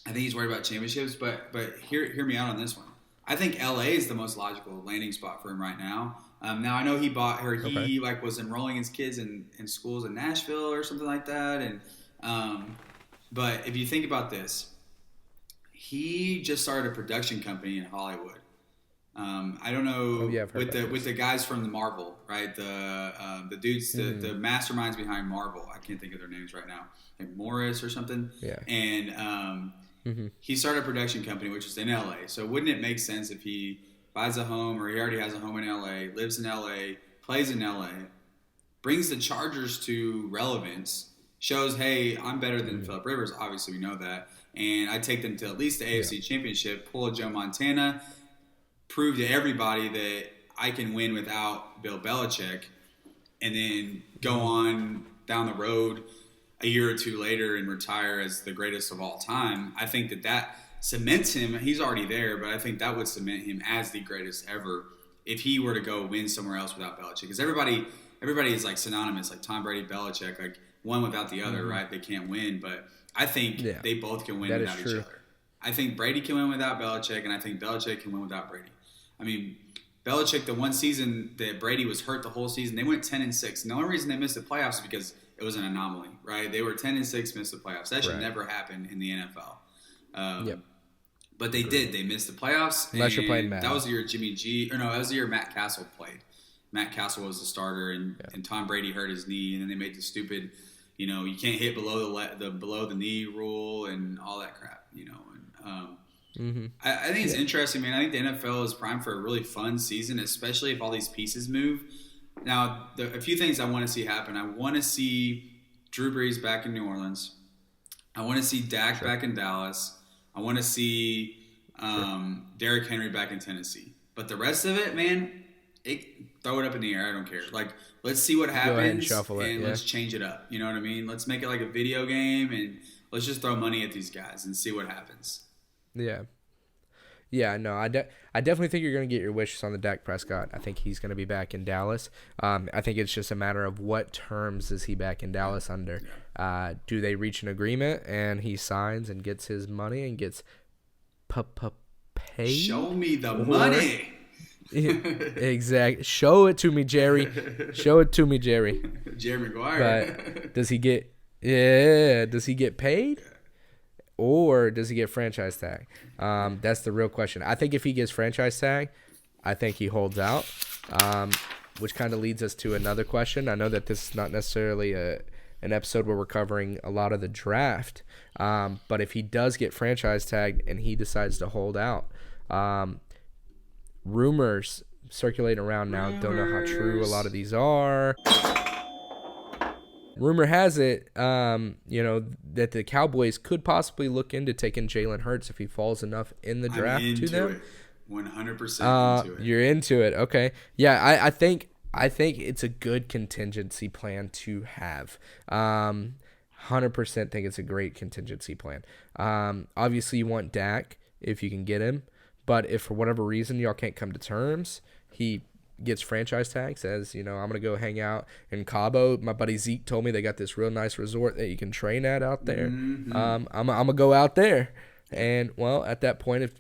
[SPEAKER 2] think he's worried about championships. But hear me out on this one. I think LA is the most logical landing spot for him right now. Now I know he
[SPEAKER 1] Okay.
[SPEAKER 2] like was enrolling his kids in schools in Nashville or something like that. And but if you think about this, he just started a production company in Hollywood. I don't know
[SPEAKER 1] Oh yeah, I've heard about
[SPEAKER 2] with
[SPEAKER 1] this.
[SPEAKER 2] the guys from the Marvel, right? The dudes, the masterminds behind Marvel. I can't think of their names right now, like Morris or something.
[SPEAKER 1] Yeah.
[SPEAKER 2] And he started a production company, which is in LA. So wouldn't it make sense if he buys a home, or he already has a home in LA, lives in LA, plays in LA, brings the Chargers to relevance, shows, hey, I'm better than Philip Rivers. Obviously, we know that. And I take them to at least the AFC Championship, pull a Joe Montana, prove to everybody that I can win without Bill Belichick, and then go on down the road a year or two later and retire as the greatest of all time. I think that cements him. He's already there, but I think that would cement him as the greatest ever if he were to go win somewhere else without Belichick. Because everybody is like synonymous, like Tom Brady, Belichick, like one without the other, right? They can't win, but I think they both can win
[SPEAKER 1] That is
[SPEAKER 2] without each
[SPEAKER 1] true.
[SPEAKER 2] other. I think Brady can win without Belichick, and I think Belichick can win without Brady. I mean, Belichick, the one season that Brady was hurt the whole season, they went 10-6. And the only reason they missed the playoffs is because it was an anomaly, right? They were 10-6, missed the playoffs. That should never happen in the NFL. But they did. They missed the playoffs.
[SPEAKER 1] Unless you're playing Matt.
[SPEAKER 2] That was the year that was the year Matt Castle played. Matt Castle was the starter, and Tom Brady hurt his knee, and then they made the stupid, you can't hit below the knee rule and all that crap, And I think it's interesting, man. I think the NFL is primed for a really fun season, especially if all these pieces move. Now, a few things I want to see happen. I want to see Drew Brees back in New Orleans. I want to see Dak back in Dallas. I want to see Derrick Henry back in Tennessee. But the rest of it, man, throw it up in the air. I don't care. Like, let's see what happens,
[SPEAKER 1] ahead and shuffle it,
[SPEAKER 2] let's change it up. You know what I mean? Let's make it like a video game, and let's just throw money at these guys and see what happens.
[SPEAKER 1] Yeah. Yeah, no, I definitely think you're going to get your wishes on the Dak Prescott. I think he's going to be back in Dallas. I think it's just a matter of what terms is he back in Dallas under. Do they reach an agreement and he signs and gets his money and gets paid?
[SPEAKER 2] Show me the money.
[SPEAKER 1] Exactly. Show it to me, Jerry. Show it to me, Jerry.
[SPEAKER 2] Jerry Maguire.
[SPEAKER 1] But does he get paid? Or does he get franchise tag? That's the real question. I think if he gets franchise tag, I think he holds out, which kind of leads us to another question. I know that this is not necessarily an episode where we're covering a lot of the draft, but if he does get franchise tagged and he decides to hold out, rumors circulating around now, don't know how true a lot of these are. Rumor has it, that the Cowboys could possibly look into taking Jalen Hurts if he falls enough in the draft to them.
[SPEAKER 2] 100% into it.
[SPEAKER 1] You're into it, okay? Yeah, I think it's a good contingency plan to have. 100% think it's a great contingency plan. Obviously, you want Dak if you can get him, but if for whatever reason y'all can't come to terms, he gets franchise tag, says, I'm going to go hang out in Cabo. My buddy Zeke told me they got this real nice resort that you can train at out there. I'm going to go out there. And, well, at that point, if,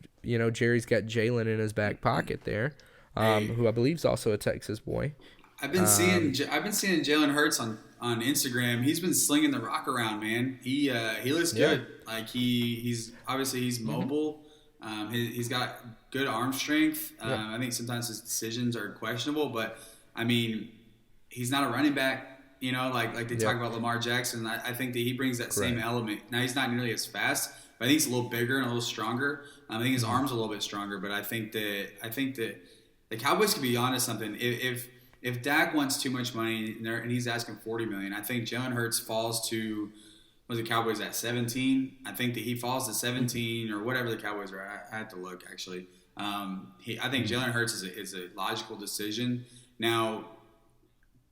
[SPEAKER 1] Jerry's got Jalen in his back pocket there, who I believe is also a Texas boy.
[SPEAKER 2] I've been seeing Jalen Hurts on Instagram. He's been slinging the rock around, man. He looks good. Like he's mobile. He's got good arm strength. I think sometimes his decisions are questionable, but I mean, he's not a running back. Like they talk about Lamar Jackson. I think that he brings that same element. Now he's not nearly as fast, but I think he's a little bigger and a little stronger. I think his arms are a little bit stronger, but I think that the Cowboys could be onto something. If Dak wants too much money and he's asking $40 million, I think Jalen Hurts falls to. Was the Cowboys at 17? I think that he falls to 17 or whatever the Cowboys are. I had to look actually. I think Jalen Hurts is a logical decision. Now,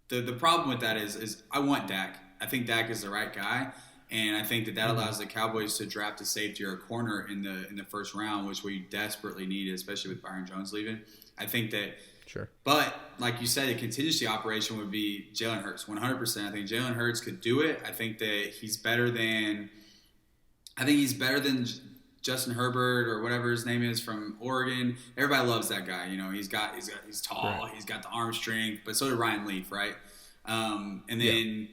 [SPEAKER 2] the problem with that is I want Dak. I think Dak is the right guy, And I think that allows the Cowboys to draft a safety or a corner in the first round, which we desperately need, especially with Byron Jones leaving. I think that.
[SPEAKER 1] Sure.
[SPEAKER 2] But like you said, a contingency operation would be Jalen Hurts, 100%. I think Jalen Hurts could do it. I think that he's better than Justin Herbert or whatever his name is from Oregon. Everybody loves that guy. He's tall, right. He's got the arm strength, but so did Ryan Leaf, right? And then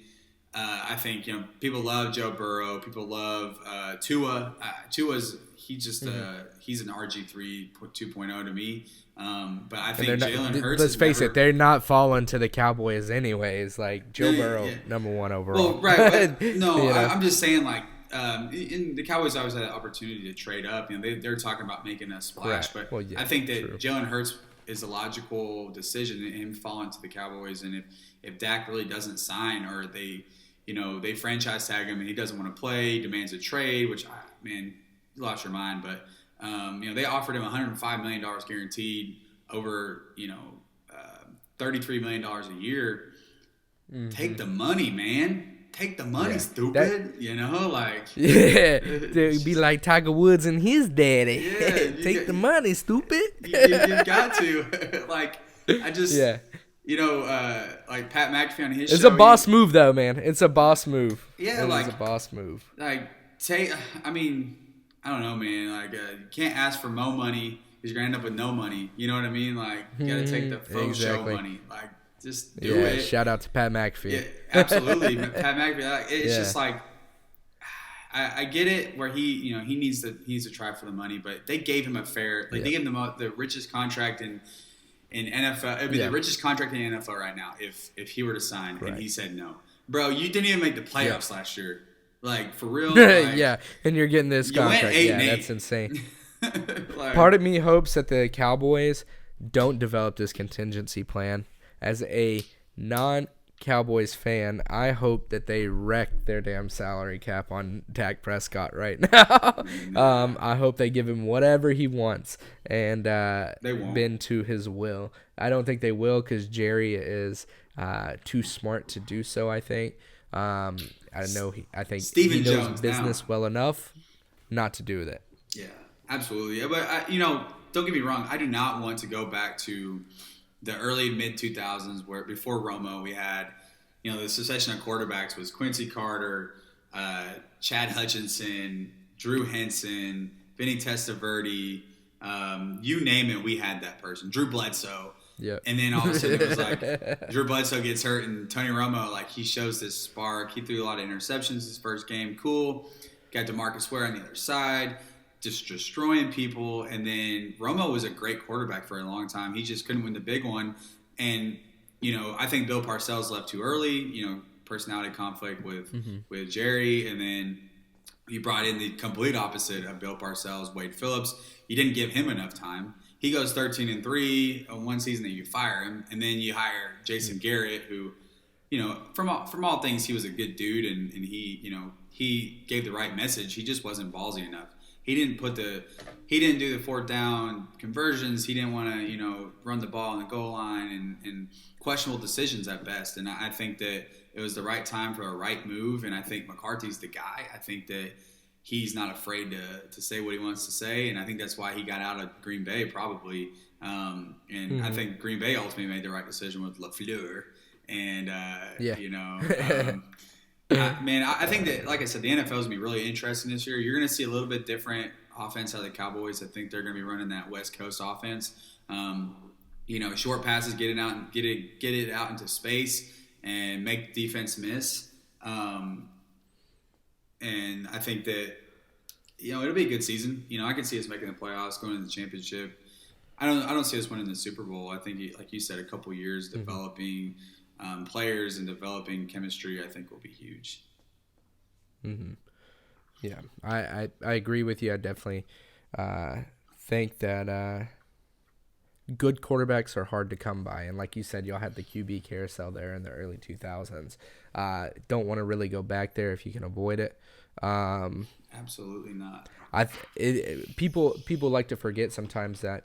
[SPEAKER 2] I think people love Joe Burrow. People love Tua. He's an RG3 2.0 to me. But I think Jalen Hurts.
[SPEAKER 1] Let's face it, they're not falling to the Cowboys anyways. Like Joe Burrow, number one overall.
[SPEAKER 2] Well, right. No, I'm just saying, like, in the Cowboys always had an opportunity to trade up. They're talking about making a splash, but I think that Jalen Hurts is a logical decision in him falling to the Cowboys. And if Dak really doesn't sign, or they franchise tag him and he doesn't want to play, he demands a trade, which you lost your mind, but. They offered him $105 million guaranteed over, $33 million a year. Mm-hmm. Take the money, man. Take the money, stupid.
[SPEAKER 1] They'd be like Tiger Woods and his daddy. Yeah, Take the money, stupid.
[SPEAKER 2] You got to. Like, I just, like Pat McAfee on his show.
[SPEAKER 1] It's a boss move, though, man. It's a boss move.
[SPEAKER 2] Yeah,
[SPEAKER 1] it's a boss move.
[SPEAKER 2] I don't know, man. Like, you can't ask for more money because you're going to end up with no money. You know what I mean? Like, you got to take the faux show money. Like, just do it.
[SPEAKER 1] Shout out to Pat McAfee.
[SPEAKER 2] Yeah, absolutely. Pat McAfee. It's just like, I get it where he needs to try for the money, but they gave him a fair, they gave him the richest contract in NFL. It'd be the richest contract in the NFL right now if he were to sign, and he said no. Bro, you didn't even make the playoffs last year. Like, for real? Like,
[SPEAKER 1] and you're getting this contract. That's insane. Part of me hopes that the Cowboys don't develop this contingency plan. As a non-Cowboys fan, I hope that they wreck their damn salary cap on Dak Prescott right now. I hope they give him whatever he wants and bend to his will. I don't think they will because Jerry is too smart to do so, I think. I think
[SPEAKER 2] Stephen
[SPEAKER 1] he knows
[SPEAKER 2] Jones
[SPEAKER 1] business well enough not to do that.
[SPEAKER 2] Yeah, absolutely. But don't get me wrong. I do not want to go back to the early mid 2000s where before Romo we had, the succession of quarterbacks was Quincy Carter, Chad Hutchinson, Drew Henson, Vinny Testaverde, you name it, we had that person. Drew Bledsoe.
[SPEAKER 1] Yeah.
[SPEAKER 2] And then all of a sudden it was like Drew Bledsoe gets hurt and Tony Romo, like, he shows this spark. He threw a lot of interceptions his first game. Cool. Got DeMarcus Ware on the other side, just destroying people. And then Romo was a great quarterback for a long time. He just couldn't win the big one. And, I think Bill Parcells left too early, personality conflict with Jerry. And then you brought in the complete opposite of Bill Parcells, Wade Phillips. You didn't give him enough time. He goes 13-3 on one season, that you fire him, and then you hire Jason Garrett, who, from all things, he was a good dude, and he gave the right message. He just wasn't ballsy enough. He didn't do the fourth down conversions. He didn't want to, run the ball on the goal line and questionable decisions at best. And I think that it was the right time for a right move. And I think McCarthy's the guy. I think that he's not afraid to say what he wants to say. And I think that's why he got out of Green Bay probably. I think Green Bay ultimately made the right decision with LaFleur. And, I think that, like I said, the NFL is going to be really interesting this year. You're going to see a little bit different offense out of the Cowboys. I think they're going to be running that West Coast offense. Short passes, get it out into space and make the defense miss. And I think that, it'll be a good season. I can see us making the playoffs, going to the championship. I don't see us winning the Super Bowl. I think, like you said, a couple years developing players and developing chemistry, I think, will be huge.
[SPEAKER 1] Mm-hmm. Yeah, I agree with you. I definitely think that good quarterbacks are hard to come by. And like you said, y'all had the QB carousel there in the early 2000s. Don't want to really go back there if you can avoid it.
[SPEAKER 2] Absolutely not.
[SPEAKER 1] People like to forget sometimes that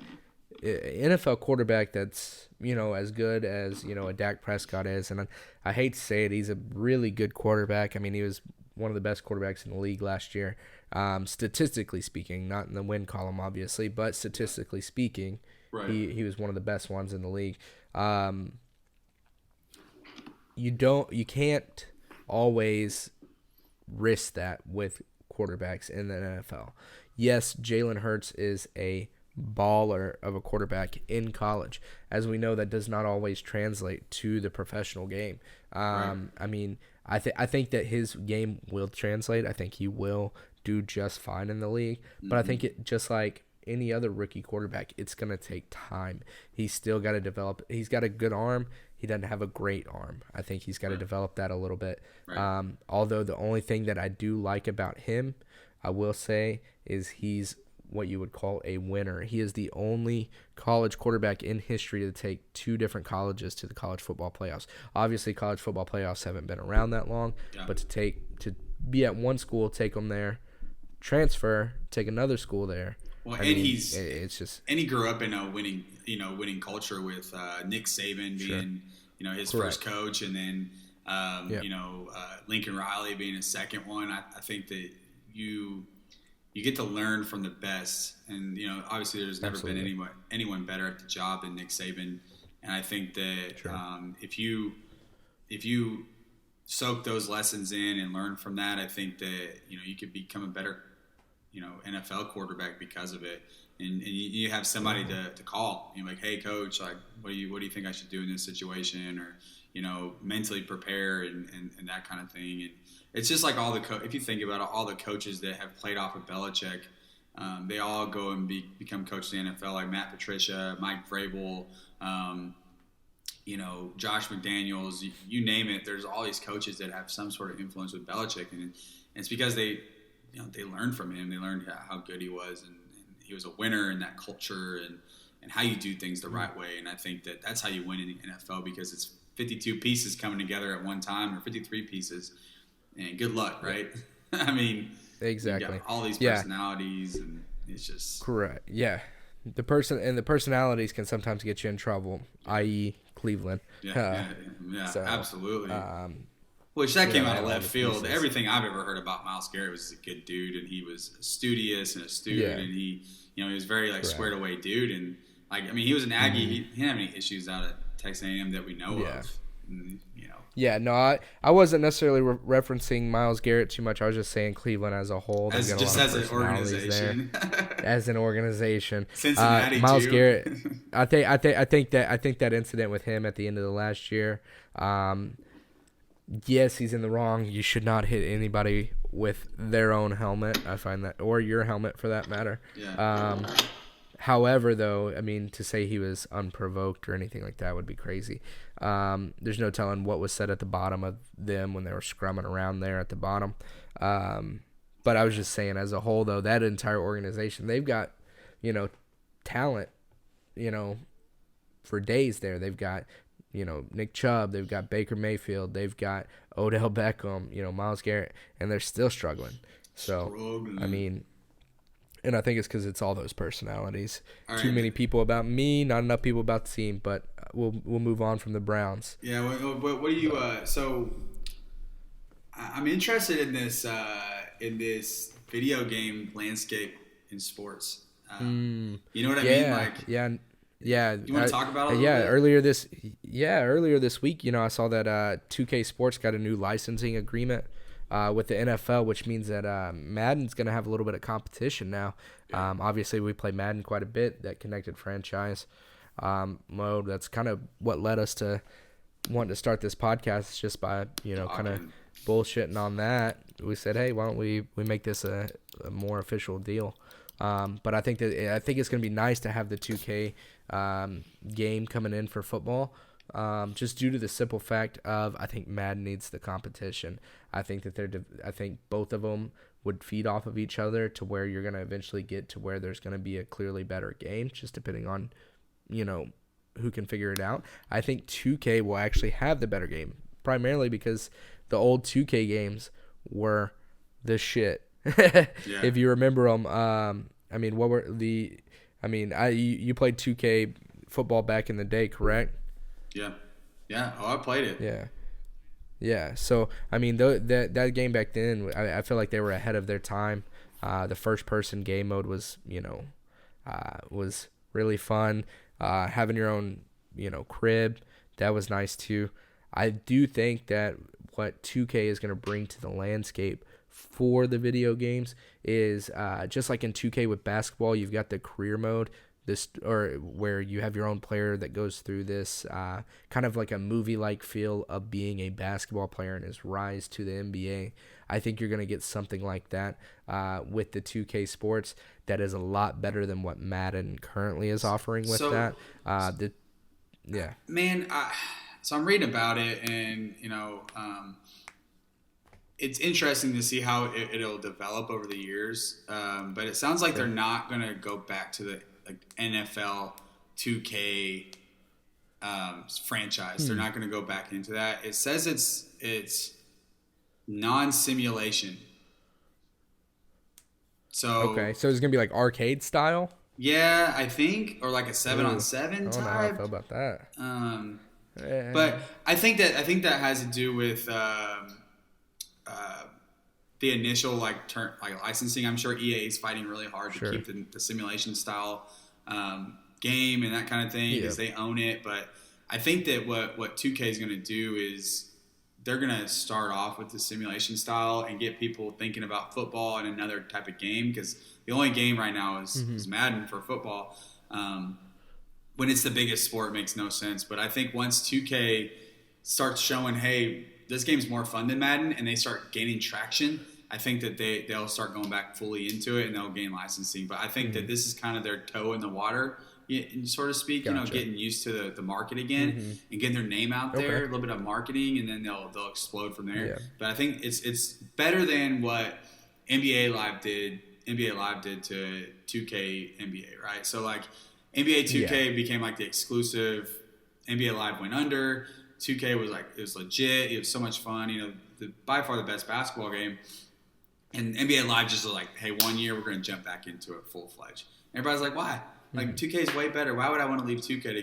[SPEAKER 1] NFL quarterback that's as good as a Dak Prescott is, and I hate to say it, he's a really good quarterback. I mean, he was one of the best quarterbacks in the league last year. Statistically speaking, not in the win column, obviously, but statistically speaking,
[SPEAKER 2] Right.
[SPEAKER 1] he was one of the best ones in the league. You can't always risk that with quarterbacks in the NFL. Yes, Jalen Hurts is a baller of a quarterback in college. As we know, that does not always translate to the professional game.
[SPEAKER 2] Right.
[SPEAKER 1] I mean, I think that his game will translate. I think he will do just fine in the league. But I think it just like any other rookie quarterback, it's going to take time. He's still got to develop. He's got a good arm. He doesn't have a great arm. I think he's got to develop that a little bit.
[SPEAKER 2] Right.
[SPEAKER 1] Although the only thing that I do like about him, I will say, is he's what you would call a winner. He is the only college quarterback in history to take two different colleges to the college football playoffs. Obviously, college football playoffs haven't been around that long, but to be at one school, take them there, transfer, take another school there.
[SPEAKER 2] Well,
[SPEAKER 1] I
[SPEAKER 2] and
[SPEAKER 1] mean,
[SPEAKER 2] he's
[SPEAKER 1] it's just
[SPEAKER 2] and he grew up in a winning culture with Nick Saban being his first coach, and then Lincoln Riley being his second one. I think that you get to learn from the best, and obviously there's never been anyone better at the job than Nick Saban, and I think that if you soak those lessons in and learn from that, I think that you could become a better NFL quarterback because of it, and you have somebody to call. You're like, hey coach, like what do you think I should do in this situation, or mentally prepare and that kind of thing. And it's just like if you think about it, all the coaches that have played off of Belichick, they all go and become coaches in the NFL, like Matt Patricia, Mike Vrabel, Josh McDaniels, you name it. There's all these coaches that have some sort of influence with Belichick, and it's because they learned from him. They learned how good he was, and he was a winner in that culture, and how you do things the right way. And I think that that's how you win in the NFL, because it's 52 pieces coming together at one time, or 53 pieces. And good luck, right? I mean,
[SPEAKER 1] exactly.
[SPEAKER 2] You got all these personalities, and it's just
[SPEAKER 1] correct. Yeah, the personalities can sometimes get you in trouble, i.e., Cleveland.
[SPEAKER 2] Yeah,
[SPEAKER 1] so,
[SPEAKER 2] absolutely. Which that came out of left field. Everything I've ever heard about Myles Garrett was he's a good dude, and he was studious and astute, and he was very squared away dude, and he was an Aggie. He didn't have any issues out at Texas A&M that we know of. And,
[SPEAKER 1] Yeah, no, I wasn't necessarily referencing Myles Garrett too much. I was just saying Cleveland as a whole.
[SPEAKER 2] As an organization.
[SPEAKER 1] As an organization.
[SPEAKER 2] Cincinnati
[SPEAKER 1] Myles
[SPEAKER 2] too.
[SPEAKER 1] Garrett. I think that incident with him at the end of the last year. Yes, he's in the wrong. You should not hit anybody with their own helmet. I find that, or your helmet for that matter.
[SPEAKER 2] Yeah.
[SPEAKER 1] However, though, to say he was unprovoked or anything like that would be crazy. There's no telling what was said at the bottom of them when they were scrumming around there at the bottom. But I was just saying, as a whole, though, that entire organization, they've got, talent, for days there. They've got, Nick Chubb, they've got Baker Mayfield, they've got Odell Beckham, Myles Garrett, and they're still struggling. So, and I think it's because it's all those personalities. Too many people about me, not enough people about the team. But we'll move on from the Browns.
[SPEAKER 2] Yeah. What do you? So I'm interested in this video game landscape in sports. You know what I mean?
[SPEAKER 1] Yeah.
[SPEAKER 2] You want to talk about it? A little bit?
[SPEAKER 1] Earlier this week, I saw that 2K Sports got a new licensing agreement with the NFL, which means that Madden's going to have a little bit of competition now. Obviously, we play Madden quite a bit, that connected franchise mode. That's kind of what led us to want to start this podcast, just by, kind of bullshitting on that. We said, hey, why don't we make this a more official deal? But I think it's going to be nice to have the 2K game coming in for football. Just due to the simple fact of, I think Madden needs the competition. I think that I think both of them would feed off of each other to where you're going to eventually get to where there's going to be a clearly better game, just depending on, who can figure it out. I think 2K will actually have the better game, primarily because the old 2K games were the shit. If you remember them, what were you played 2K football back in the day, correct?
[SPEAKER 2] Yeah. Oh, I played it.
[SPEAKER 1] Yeah. So I mean, that game back then, I feel like they were ahead of their time. The first person game mode was, was really fun. Having your own, crib, that was nice too. I do think that what 2K is going to bring to the landscape for the video games is just like in 2K with basketball, you've got the career mode, this or where you have your own player that goes through this kind of like a movie-like feel of being a basketball player and his rise to the NBA. I think you're going to get something like that with the 2K Sports that is a lot better than what Madden currently is offering with
[SPEAKER 2] So,
[SPEAKER 1] that. Yeah.
[SPEAKER 2] man, so I'm reading about it, and it's interesting to see how it'll develop over the years. But it sounds like they're not going to go back to the NFL 2K franchise. They're not going to go back into that. It says it's non-simulation. So
[SPEAKER 1] Okay. So it's going to be like arcade style?
[SPEAKER 2] yeah, I think, or like a 7-on-7
[SPEAKER 1] I don't know how I
[SPEAKER 2] type.
[SPEAKER 1] feel about that.
[SPEAKER 2] But I think that has to do with the initial like licensing. I'm sure EA is fighting really hard to keep the simulation style game and that kind of thing because they own it. But I think that what 2K is going to do is they're going to start off with the simulation style and get people thinking about football and another type of game because the only game right now is Madden for football. When it's the biggest sport, it makes no sense. But I think once 2K starts showing, hey, this game's more fun than Madden, and they start gaining traction, I think that they'll start going back fully into it and they'll gain licensing. But I think that this is kind of their toe in the water, so to speak.
[SPEAKER 1] Gotcha.
[SPEAKER 2] Getting used to the market again and getting their name out there, a little bit of marketing, and then they'll explode from there.
[SPEAKER 1] Yeah.
[SPEAKER 2] But I think it's better than what NBA Live did to 2K NBA, right? So like NBA 2K became like the exclusive. NBA Live went under. 2K was like, it was legit. It was so much fun. By far the best basketball game. And NBA Live just was like, hey, 1 year we're going to jump back into it full fledged. Everybody's like, why? Like 2K is way better. Why would I want to leave 2K to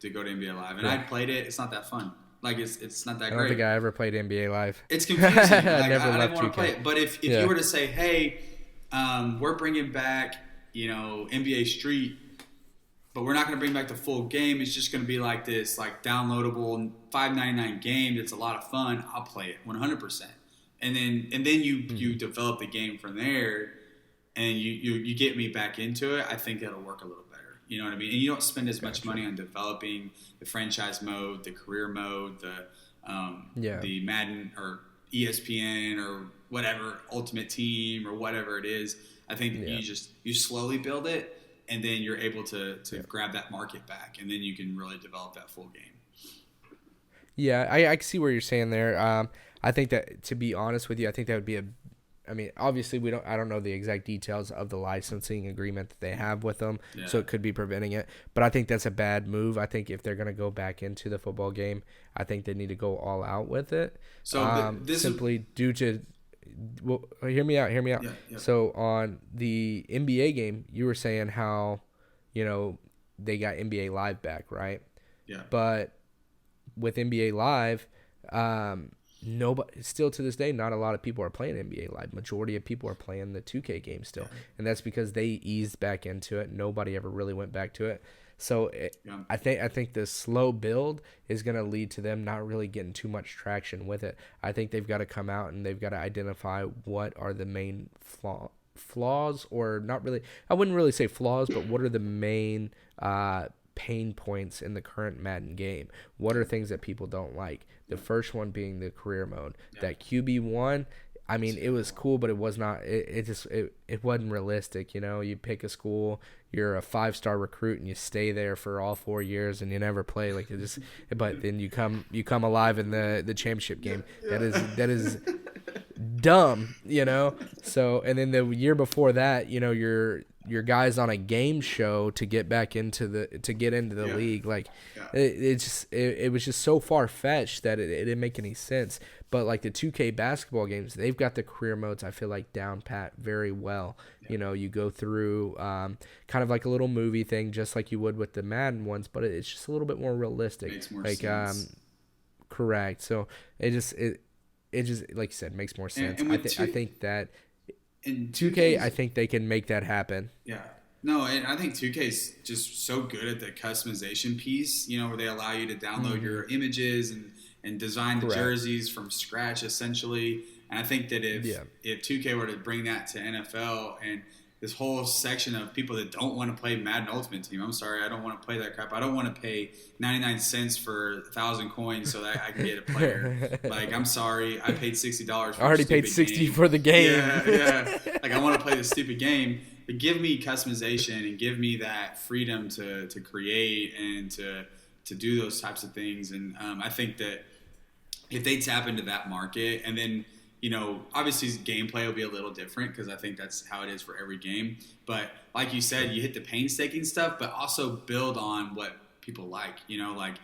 [SPEAKER 2] go to NBA Live? And I played it. It's not that fun. Like it's not that great.
[SPEAKER 1] I don't think I ever played NBA Live.
[SPEAKER 2] It's confusing. Like,
[SPEAKER 1] I never
[SPEAKER 2] I
[SPEAKER 1] left
[SPEAKER 2] don't want
[SPEAKER 1] 2K.
[SPEAKER 2] to play it. But if you were to say, hey, we're bringing back NBA Street, but we're not going to bring back the full game. It's just going to be like this, like downloadable $5.99 game that's a lot of fun. I'll play it 100%. And then you develop the game from there, and you get me back into it. I think that'll work a little better. You know what I mean? And you don't spend as much money on developing the franchise mode, the career mode, the Madden or ESPN or whatever Ultimate Team or whatever it is. I think that you slowly build it. And then you're able to grab that market back, and then you can really develop that full game.
[SPEAKER 1] Yeah, I see where you're saying there. I think that, to be honest with you, I think that would be obviously I don't know the exact details of the licensing agreement that they have with them, so it could be preventing it. But I think that's a bad move. I think if they're going to go back into the football game, I think they need to go all out with it.
[SPEAKER 2] So
[SPEAKER 1] due to well, hear me out.
[SPEAKER 2] Yeah.
[SPEAKER 1] So on the NBA game, you were saying how, they got NBA Live back, right?
[SPEAKER 2] Yeah.
[SPEAKER 1] But with NBA Live, nobody still to this day, not a lot of people are playing NBA Live. Majority of people are playing the 2K game still, and that's because they eased back into it. Nobody ever really went back to it. So I think the slow build is going to lead to them not really getting too much traction with it. I think they've got to come out and they've got to identify what are the main flaws, or not really. I wouldn't really say flaws, but what are the main pain points in the current Madden game? What are things that people don't like? The first one being the career mode. That QB1. I mean, it was cool, but it was not. It wasn't realistic. You pick a school, you're a 5-star recruit, and you stay there for all 4 years, and you never play. Like but then you come alive in the championship game. That is dumb. So, and then the year before that, your guys on a game show to get back into the league. Like it was just so far fetched that it didn't make any sense. But like the 2K basketball games, they've got the career modes, I feel like, down pat very well. You go through kind of like a little movie thing, just like you would with the Madden ones, but it's just a little bit more realistic.
[SPEAKER 2] Makes more sense.
[SPEAKER 1] correct. So it just like you said makes more sense.
[SPEAKER 2] And with
[SPEAKER 1] I think that
[SPEAKER 2] in
[SPEAKER 1] 2K,
[SPEAKER 2] 2K's
[SPEAKER 1] I think they can make that happen.
[SPEAKER 2] Yeah. No, and I think 2K is just so good at the customization piece, where they allow you to download your images and design the
[SPEAKER 1] Correct.
[SPEAKER 2] jerseys from scratch, essentially. And I think that
[SPEAKER 1] Yeah.
[SPEAKER 2] if 2K were to bring that to NFL and this whole section of people that don't want to play Madden Ultimate Team, I'm sorry, I don't want to play that crap. I don't want to pay 99 cents for 1,000 coins so that I can get a player. Like, I'm sorry, I paid $60 for
[SPEAKER 1] I already
[SPEAKER 2] a
[SPEAKER 1] paid
[SPEAKER 2] stupid
[SPEAKER 1] 60
[SPEAKER 2] game.
[SPEAKER 1] for the game.
[SPEAKER 2] Yeah. Like, I want to play this stupid game. But give me customization and give me that freedom to create and to do those types of things. And I think that if they tap into that market, and then obviously gameplay will be a little different because I think that's how it is for every game. But like you said, you hit the painstaking stuff, but also build on what people like. Like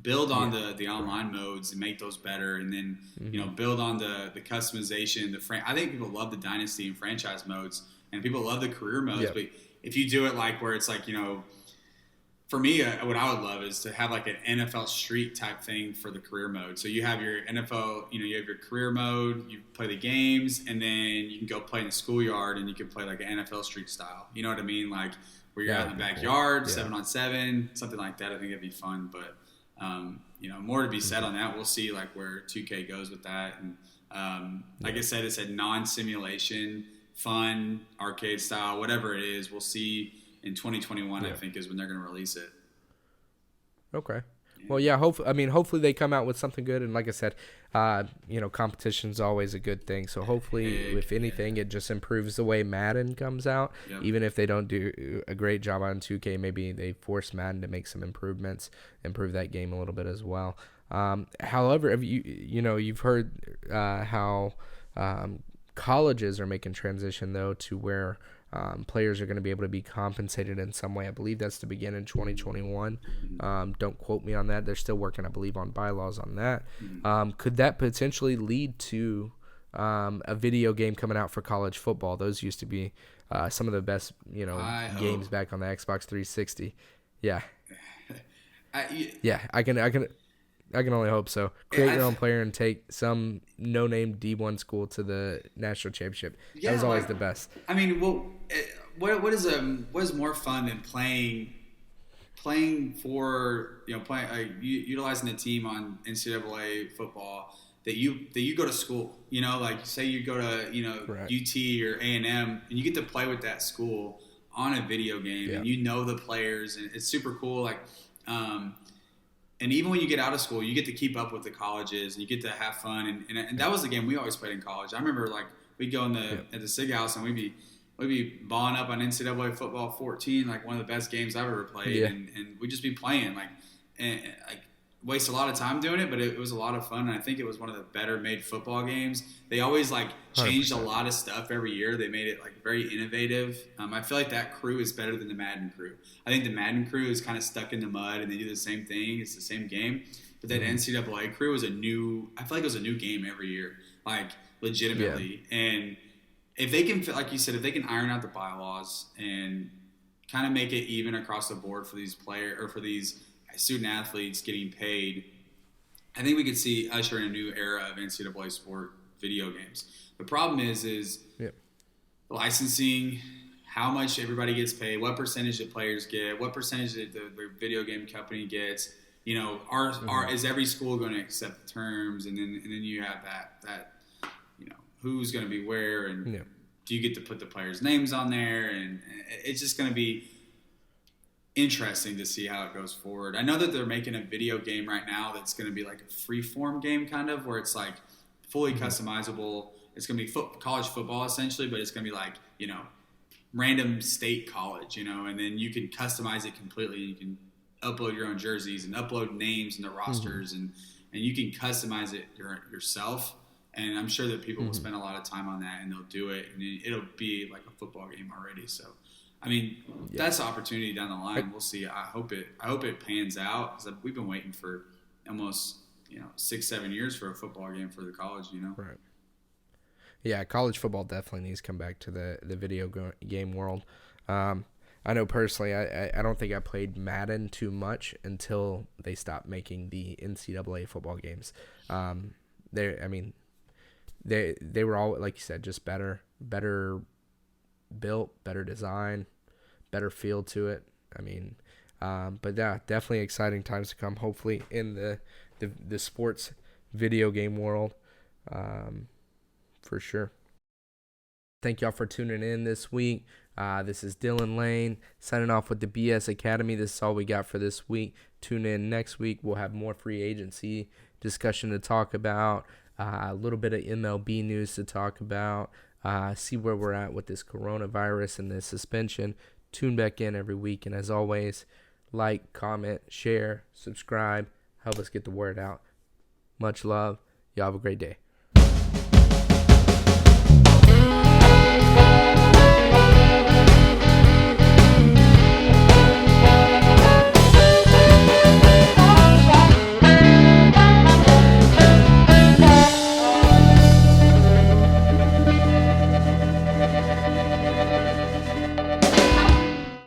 [SPEAKER 2] build on the online modes and make those better, and then build on the customization. I think people love the dynasty and franchise modes. And people love the career modes, but if you do it like where it's like, for me, what I would love is to have like an NFL Street type thing for the career mode. So you have your NFL, you have your career mode, you play the games, and then you can go play in the schoolyard and you can play like an NFL Street style. You know what I mean? Like where you're out in the backyard, 7-on-7, something like that. I think it'd be fun, but more to be said on that. We'll see like where 2K goes with that. And like I said, it's a non-simulation, fun, arcade style, whatever it is. We'll see in 2021, I think, is when they're going to release it.
[SPEAKER 1] Okay. Well, yeah. Hopefully they come out with something good. And like I said, competition's always a good thing. So hopefully, if anything, it just improves the way Madden comes out. Yep. Even if they don't do a great job on 2K, maybe they force Madden to make some improvements, improve that game a little bit as well. However, if you've heard how colleges are making transition though to where players are going to be able to be compensated in some way. I believe that's to begin in 2021. Don't quote me on that. They're still working, I believe, on bylaws on that. Could that potentially lead to a video game coming out for college football? Those used to be some of the best, games back on the Xbox 360. Yeah. I can only hope so. Create your own player and take some no-name D1 school to the national championship. That was always the best.
[SPEAKER 2] I mean, what is more fun than playing for utilizing a team on NCAA football that you go to school. Like say you go to
[SPEAKER 1] Correct.
[SPEAKER 2] UT or A&M, and you get to play with that school on a video game, and the players, and it's super cool. Like. And even when you get out of school, you get to keep up with the colleges and you get to have fun. And that was the game we always played in college. I remember like we'd go at the SIG house and we'd be balling up on NCAA football 14, like one of the best games I've ever played.
[SPEAKER 1] Yeah.
[SPEAKER 2] And we'd just be playing and waste a lot of time doing it, but it was a lot of fun. And I think it was one of the better made football games. They always like changed 100%. A lot of stuff every year. They made it like very innovative. I feel like that crew is better than the Madden crew. I think the Madden crew is kind of stuck in the mud and they do the same thing. It's the same game. But that NCAA crew is I feel like it was a new game every year, like legitimately. Yeah. And if they can, like you said, if they can iron out the bylaws and kind of make it even across the board for these players or for these student athletes getting paid, I think we could see usher in a new era of NCAA sport video games. The problem is licensing, how much everybody gets paid, what percentage the players get, what percentage the video game company gets. Is every school going to accept the terms, and then you have that who's going to be where, and do you get to put the players' names on there, and it's just going to be interesting to see how it goes forward. I know that they're making a video game right now that's going to be like a free-form game kind of, where it's like fully customizable. It's going to be college football essentially, but it's going to be like, random state college, and then you can customize it completely. You can upload your own jerseys and upload names and the rosters, and you can customize it yourself. And I'm sure that people will spend a lot of time on that, and they'll do it, and it'll be like a football game already. So, I mean, that's an opportunity down the line. We'll see. I hope it pans out, because we've been waiting for almost 6-7 years for a football game for the college.
[SPEAKER 1] Right. Yeah, college football definitely needs to come back to the video game world. I I know personally, I don't think I played Madden too much until they stopped making the NCAA football games. I mean, they were all, like you said, just better built, better design, better feel to it. I mean, but yeah, definitely exciting times to come. Hopefully in the sports video game world, for sure. Thank y'all for tuning in this week. This is Dylan Lane signing off with the BS Academy. This is all we got for this week. Tune in next week. We'll have more free agency discussion to talk about, a little bit of MLB news to talk about, see where we're at with this coronavirus and the suspension. Tune back in every week. And as always, like, comment, share, subscribe. Help us get the word out. Much love. Y'all have a great day.